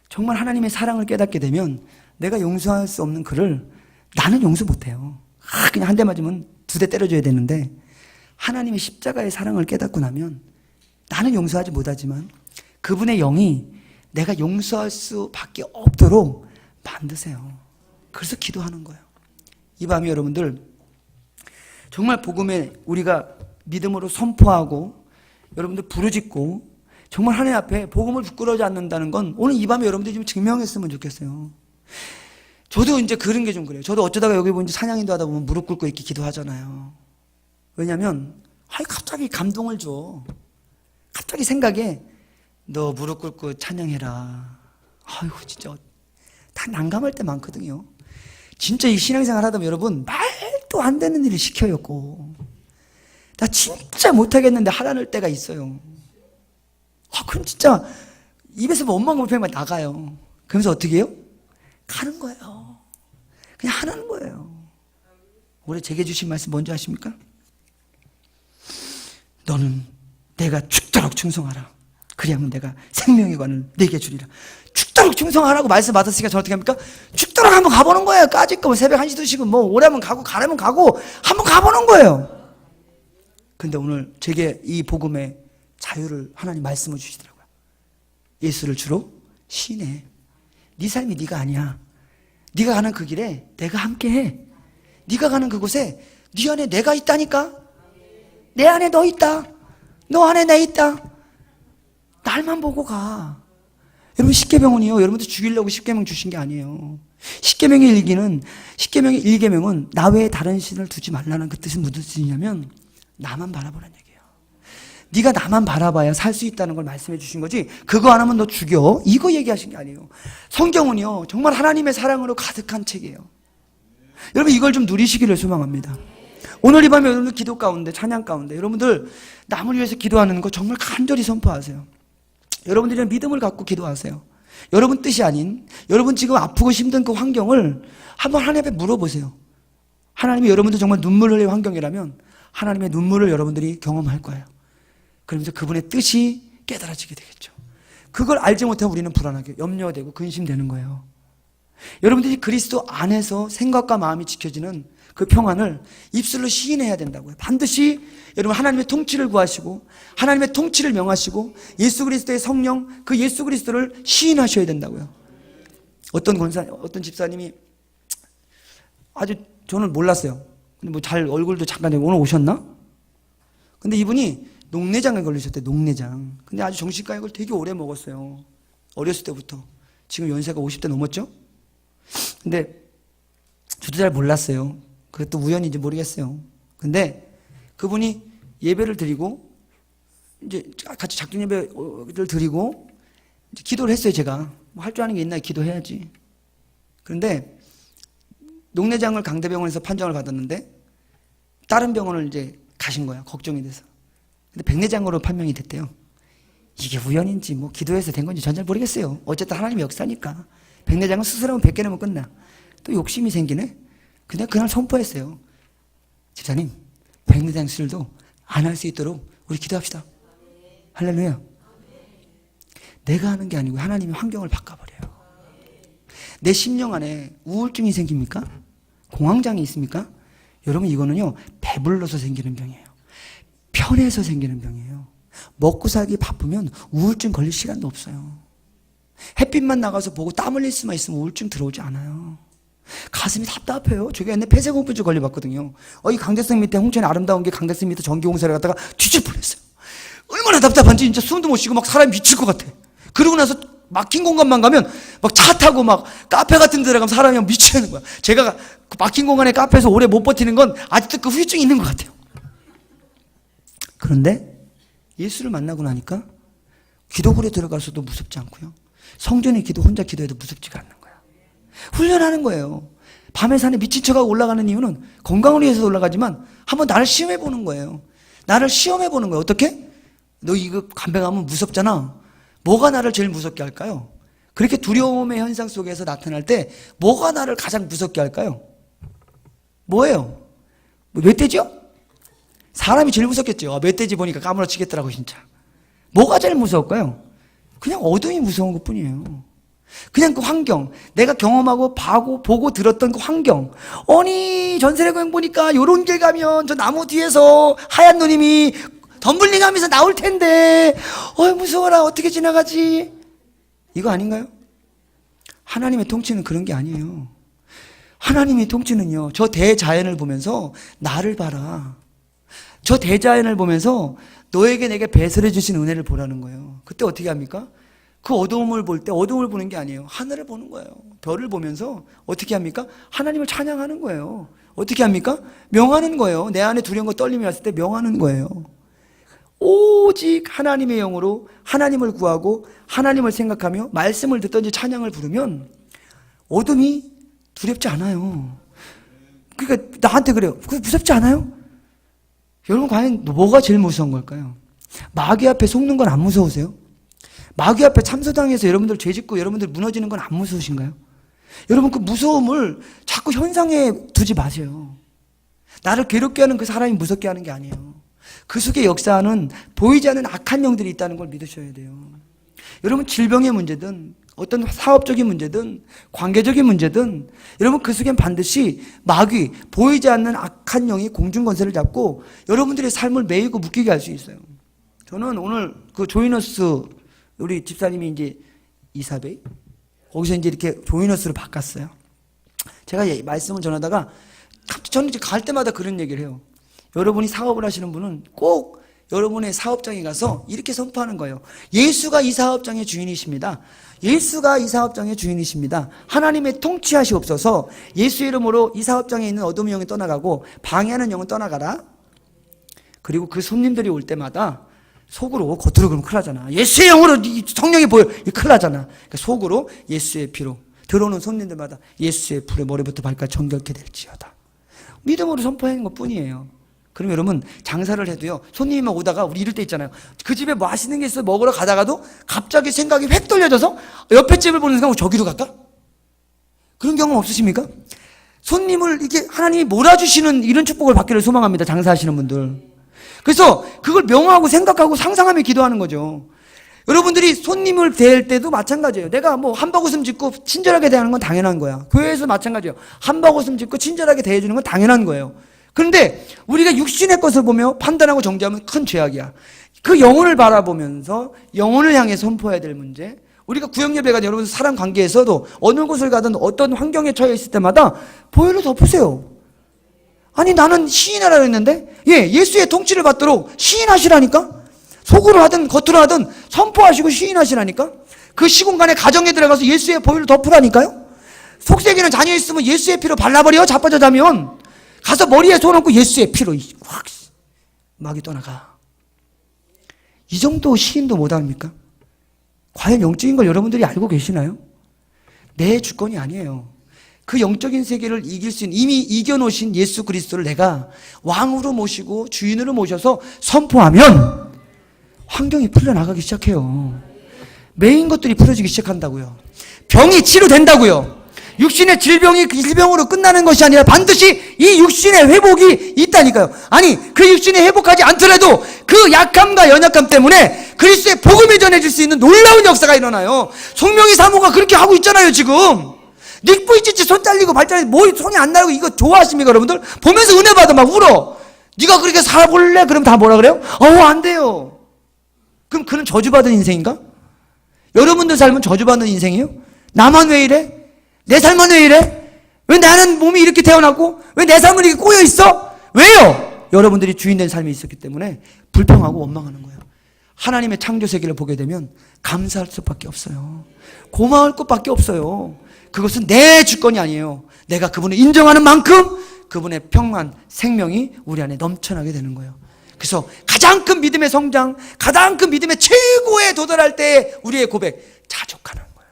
정말 하나님의 사랑을 깨닫게 되면 내가 용서할 수 없는 그를 나는 용서 못해요. 그냥 한 대 맞으면 2대 때려줘야 되는데 하나님의 십자가의 사랑을 깨닫고 나면 나는 용서하지 못하지만 그분의 영이 내가 용서할 수밖에 없도록 만드세요. 그래서 기도하는 거예요. 이 밤에 여러분들 정말 복음에 우리가 믿음으로 선포하고 여러분들 부르짖고 정말 하나님 앞에 복음을 부끄러워하지 않는다는 건 오늘 이 밤에 여러분들이 좀 증명했으면 좋겠어요. 저도 이제 그런 게 좀 그래요. 저도 어쩌다가 여기 보면 찬양인도 하다 보면 무릎 꿇고 이렇게 기도하잖아요. 왜냐면 갑자기 감동을 줘. 갑자기 생각에 너 무릎 꿇고 찬양해라. 아이고 진짜 다 난감할 때 많거든요. 진짜 이 신앙생활 하다 보면 여러분 말도 안 되는 일을 시켜요. 꼭. 나 진짜 못하겠는데 하라는 때가 있어요. 그럼 진짜 입에서 뭐 원망 불평만 나가요. 그러면서 어떻게 해요? 가는 거예요. 그냥 하는 거예요. 올해 제게 주신 말씀 뭔지 아십니까? 너는 내가 죽도록 충성하라. 그리하면 내가 생명의 관을 내게 주리라. 죽도록 충성하라고 말씀 받았으니까 저는 어떻게 합니까? 죽도록 한번 가보는 거예요. 까짓 거 뭐 새벽 1시 2시고 뭐 오래면 가고 가려면 가고 한번 가보는 거예요. 근데 오늘 제게 이 복음의 자유를 하나님 말씀을 주시더라고요. 예수를 주로 시인해. 네 삶이 네가 아니야. 네가 가는 그 길에 내가 함께해. 네가 가는 그곳에 네 안에 내가 있다니까. 내 안에 너 있다. 너 안에 내 있다. 날만 보고 가. 여러분 십계명은요, 여러분들 죽이려고 십계명 주신 게 아니에요. 십계명의 일계명은 나 외에 다른 신을 두지 말라는 그 뜻은 무슨 뜻이냐면 나만 바라보라는 얘기예요. 네가 나만 바라봐야 살 수 있다는 걸 말씀해 주신 거지 그거 안 하면 너 죽여 이거 얘기하신 게 아니에요. 성경은요 정말 하나님의 사랑으로 가득한 책이에요. 여러분 이걸 좀 누리시기를 소망합니다. 오늘 이 밤에 여러분들 기도 가운데 찬양 가운데 여러분들 남을 위해서 기도하는 거 정말 간절히 선포하세요. 여러분들이 믿음을 갖고 기도하세요. 여러분 뜻이 아닌 여러분 지금 아프고 힘든 그 환경을 한번 하나님 앞에 물어보세요. 하나님이 여러분들 정말 눈물 흘릴 환경이라면 하나님의 눈물을 여러분들이 경험할 거예요. 그러면서 그분의 뜻이 깨달아지게 되겠죠. 그걸 알지 못하면 우리는 불안하게 염려되고 근심되는 거예요. 여러분들이 그리스도 안에서 생각과 마음이 지켜지는 그 평안을 입술로 시인해야 된다고요. 반드시 여러분 하나님의 통치를 구하시고 하나님의 통치를 명하시고 예수 그리스도의 성령 그 예수 그리스도를 시인하셔야 된다고요. 어떤 집사님이 아주 저는 몰랐어요. 근데 뭐 잘 얼굴도 잠깐 오늘 오셨나? 근데 이분이 녹내장에 걸리셨대요. 녹내장. 근데 아주 정신과약을 되게 오래 먹었어요. 어렸을 때부터. 지금 연세가 50대 넘었죠? 근데 저도 잘 몰랐어요. 그것도 우연인지 모르겠어요. 근데 그분이 예배를 드리고 이제 같이 작전 예배를 드리고 이제 기도를 했어요. 제가 뭐 할 줄 아는 게 있나 기도해야지. 그런데 녹내장을 강대병원에서 판정을 받았는데 다른 병원을 이제 가신 거예요. 걱정이 돼서. 근데 백내장으로 판명이 됐대요. 이게 우연인지 뭐 기도해서 된 건지 전 잘 모르겠어요. 어쨌든 하나님의 역사니까. 백내장은 수술하면 100개 넘으면 끝나. 또 욕심이 생기네. 근데 그날 선포했어요. 집사님, 백내장 수술도 안 할 수 있도록 우리 기도합시다. 할렐루야. 내가 하는 게 아니고 하나님이 환경을 바꿔버려요. 내 심령 안에 우울증이 생깁니까? 공황장애 있습니까? 여러분, 이거는요, 배불러서 생기는 병이에요. 편해서 생기는 병이에요. 먹고 살기 바쁘면 우울증 걸릴 시간도 없어요. 햇빛만 나가서 보고 땀 흘릴 수만 있으면 우울증 들어오지 않아요. 가슴이 답답해요. 제가 옛날에 폐쇄공포증 걸려봤거든요. 이 강대성 밑에 홍천의 아름다운 게 강대성 밑에 전기공사를 갖다가 뒤질 뻔했어요. 얼마나 답답한지 진짜 숨도 못 쉬고 막 사람이 미칠 것 같아. 그러고 나서 막힌 공간만 가면 막 차 타고 막 카페 같은 데 들어가면 사람이 미치는 거야. 제가 그 막힌 공간에 카페에서 오래 못 버티는 건 아직도 그 후유증이 있는 것 같아요. 그런데 예수를 만나고 나니까 기도굴에 들어가서도 무섭지 않고요. 성전에 혼자 기도해도 무섭지가 않는 거야. 훈련하는 거예요. 밤에 산에 미친 척하고 올라가는 이유는 건강을 위해서 올라가지만 한번 나를 시험해 보는 거예요. 나를 시험해 보는 거예요. 어떻게? 너 이거 간병하면 무섭잖아. 뭐가 나를 제일 무섭게 할까요? 그렇게 두려움의 현상 속에서 나타날 때 뭐가 나를 가장 무섭게 할까요? 뭐예요? 멧돼지요? 사람이 제일 무섭겠죠. 멧돼지 보니까 까무러치겠더라고 진짜. 뭐가 제일 무서울까요? 그냥 어둠이 무서운 것뿐이에요. 그냥 그 환경, 내가 경험하고 보고 들었던 그 환경. 아니 전세례교행 보니까 요런 길 가면 저 나무 뒤에서 하얀 누님이 덤블링하면서 나올 텐데 무서워라 어떻게 지나가지? 이거 아닌가요? 하나님의 통치는 그런 게 아니에요. 하나님의 통치는요, 저 대자연을 보면서 나를 봐라. 저 대자연을 보면서 너에게 내게 배설해 주신 은혜를 보라는 거예요. 그때 어떻게 합니까? 그 어두움을 볼 때 어두움을 보는 게 아니에요. 하늘을 보는 거예요. 별을 보면서 어떻게 합니까? 하나님을 찬양하는 거예요. 어떻게 합니까? 명하는 거예요. 내 안에 두려움과 떨림이 왔을 때 명하는 거예요. 오직 하나님의 영으로 하나님을 구하고 하나님을 생각하며 말씀을 듣든지 찬양을 부르면 어둠이 두렵지 않아요. 그러니까 나한테 그래요. 그거 무섭지 않아요? 여러분 과연 뭐가 제일 무서운 걸까요? 마귀 앞에 속는 건 안 무서우세요? 마귀 앞에 참소당해서 여러분들 죄짓고 여러분들 무너지는 건 안 무서우신가요? 여러분 그 무서움을 자꾸 현상에 두지 마세요. 나를 괴롭게 하는 그 사람이 무섭게 하는 게 아니에요. 그 속에 역사하는 보이지 않는 악한 영들이 있다는 걸 믿으셔야 돼요. 여러분 질병의 문제든 어떤 사업적인 문제든 관계적인 문제든 여러분 그 속엔 반드시 마귀, 보이지 않는 악한 영이 공중권세를 잡고 여러분들의 삶을 매이고 묶이게 할 수 있어요. 저는 오늘 그 조이너스 우리 집사님이 이제 이사베이 거기서 이제 이렇게 조이너스로 바꿨어요. 제가 말씀을 전하다가 저는 이제 갈 때마다 그런 얘기를 해요. 여러분이 사업을 하시는 분은 꼭 여러분의 사업장에 가서 이렇게 선포하는 거예요. 예수가 이 사업장의 주인이십니다. 예수가 이 사업장의 주인이십니다. 하나님의 통치하시옵소서. 예수 이름으로 이 사업장에 있는 어둠의 영이 떠나가고 방해하는 영은 떠나가라. 그리고 그 손님들이 올 때마다 속으로, 겉으로 그러면 큰일 나잖아. 예수의 영으로 성령이 보여. 큰일 나잖아. 그러니까 속으로 예수의 피로 들어오는 손님들마다 예수의 불에 머리부터 발까지 정결케 될지어다. 믿음으로 선포하는 것 뿐이에요. 그럼 여러분 장사를 해도요, 손님이 막 오다가 우리 이럴 때 있잖아요. 그 집에 뭐 맛있는 게 있어 먹으러 가다가도 갑자기 생각이 획 돌려져서 옆에 집을 보는 순간 저기로 갈까? 그런 경험 없으십니까? 손님을 이렇게 하나님이 몰아주시는 이런 축복을 받기를 소망합니다. 장사하시는 분들. 그래서 그걸 명하고 생각하고 상상하며 기도하는 거죠. 여러분들이 손님을 대할 때도 마찬가지예요. 내가 뭐 한바구음 짓고 친절하게 대하는 건 당연한 거야. 교회에서 마찬가지예요. 한바구음 짓고 친절하게 대해주는 건 당연한 거예요. 그런데 우리가 육신의 것을 보며 판단하고 정죄하면 큰 죄악이야. 그 영혼을 바라보면서 영혼을 향해 선포해야 될 문제. 우리가 구역예배가 여러분 사람 관계에서도 어느 곳을 가든 어떤 환경에 처해 있을 때마다 보혈로 덮으세요. 아니 나는 시인하라고 했는데 예수의 통치를 받도록 시인하시라니까. 속으로 하든 겉으로 하든 선포하시고 시인하시라니까. 그 시공간에 가정에 들어가서 예수의 보혈로 덮으라니까요. 속세기는 자녀 있으면 예수의 피로 발라버려. 자빠져 자면 가서 머리에 손 얹고 예수의 피로 확 막이 떠나가. 이 정도 시인도 못합니까? 과연 영적인 걸 여러분들이 알고 계시나요? 내 주권이 아니에요. 그 영적인 세계를 이길 수 있는 이미 이겨놓으신 예수 그리스도를 내가 왕으로 모시고 주인으로 모셔서 선포하면 환경이 풀려나가기 시작해요. 메인 것들이 풀어지기 시작한다고요. 병이 치료된다고요. 육신의 질병으로 끝나는 것이 아니라 반드시 이 육신의 회복이 있다니까요. 아니, 그 육신이 회복하지 않더라도 그 약함과 연약함 때문에 그리스도의 복음이 전해질 수 있는 놀라운 역사가 일어나요. 송명희 사모가 그렇게 하고 있잖아요, 지금. 닉부이 찌찌 손 잘리고 발 잘리고 뭐 손이 안 나고 이거 좋아하십니까, 여러분들? 보면서 은혜 받아 막 울어. 네가 그렇게 살아볼래? 그럼 다 뭐라 그래요? 안 돼요. 그럼 그는 저주받은 인생인가? 여러분들 삶은 저주받는 인생이에요? 나만 왜 이래? 내 삶은 왜 이래? 왜 나는 몸이 이렇게 태어났고 왜 내 삶은 이렇게 꼬여 있어? 왜요? 여러분들이 주인된 삶이 있었기 때문에 불평하고 원망하는 거예요. 하나님의 창조 세계를 보게 되면 감사할 수밖에 없어요. 고마울 것밖에 없어요. 그것은 내 주권이 아니에요. 내가 그분을 인정하는 만큼 그분의 평안, 생명이 우리 안에 넘쳐나게 되는 거예요. 그래서 가장 큰 믿음의 성장, 가장 큰 믿음의 최고에 도달할 때 우리의 고백, 자족하는 거예요.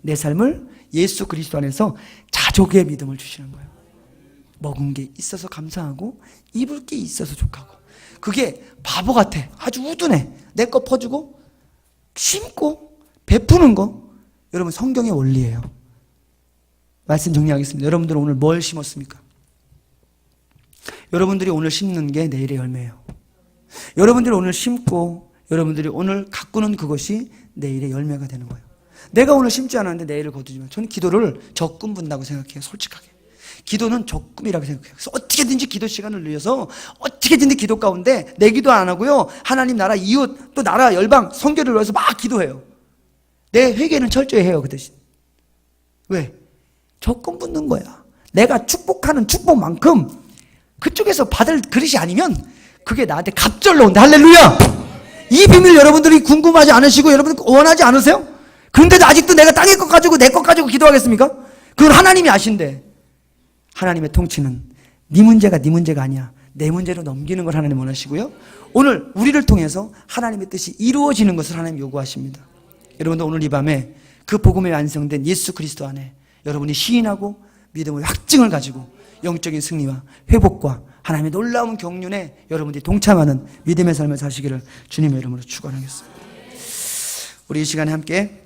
내 삶을 예수 그리스도 안에서 자족의 믿음을 주시는 거예요. 먹은 게 있어서 감사하고 입을 게 있어서 족하고. 그게 바보 같아. 아주 우둔해. 내 거 퍼주고 심고 베푸는 거, 여러분 성경의 원리예요. 말씀 정리하겠습니다. 여러분들은 오늘 뭘 심었습니까? 여러분들이 오늘 심는 게 내일의 열매예요. 여러분들이 오늘 심고 여러분들이 오늘 가꾸는 그것이 내일의 열매가 되는 거예요. 내가 오늘 심지 않았는데 내일을 거두지만, 저는 기도를 적금 분다고 생각해요. 솔직하게. 기도는 적금이라고 생각해요. 그래서 어떻게든지 기도 시간을 늘려서 어떻게든지 기도 가운데 내 기도 안 하고요, 하나님 나라, 이웃, 또 나라, 열방, 선교를 위해서 막 기도해요. 내 회개는 철저히 해요. 그 대신 왜? 적금 붓는 거야. 내가 축복하는 축복만큼 그쪽에서 받을 그릇이 아니면 그게 나한테 갑절로 온다. 할렐루야. 이 비밀 여러분들이 궁금하지 않으시고 여러분 원하지 않으세요? 그런데도 아직도 내가 땅의 것 가지고 내 것 가지고 기도하겠습니까? 그건 하나님이 아신데, 하나님의 통치는 네 문제가 네 문제가 아니야. 내 문제로 넘기는 걸 하나님 원하시고요, 오늘 우리를 통해서 하나님의 뜻이 이루어지는 것을 하나님 요구하십니다. 여러분들 오늘 이 밤에 그 복음에 완성된 예수 그리스도 안에 여러분이 시인하고 믿음의 확증을 가지고 영적인 승리와 회복과 하나님의 놀라운 경륜에 여러분들이 동참하는 믿음의 삶을 사시기를 주님의 이름으로 축원하겠습니다. 우리 이 시간에 함께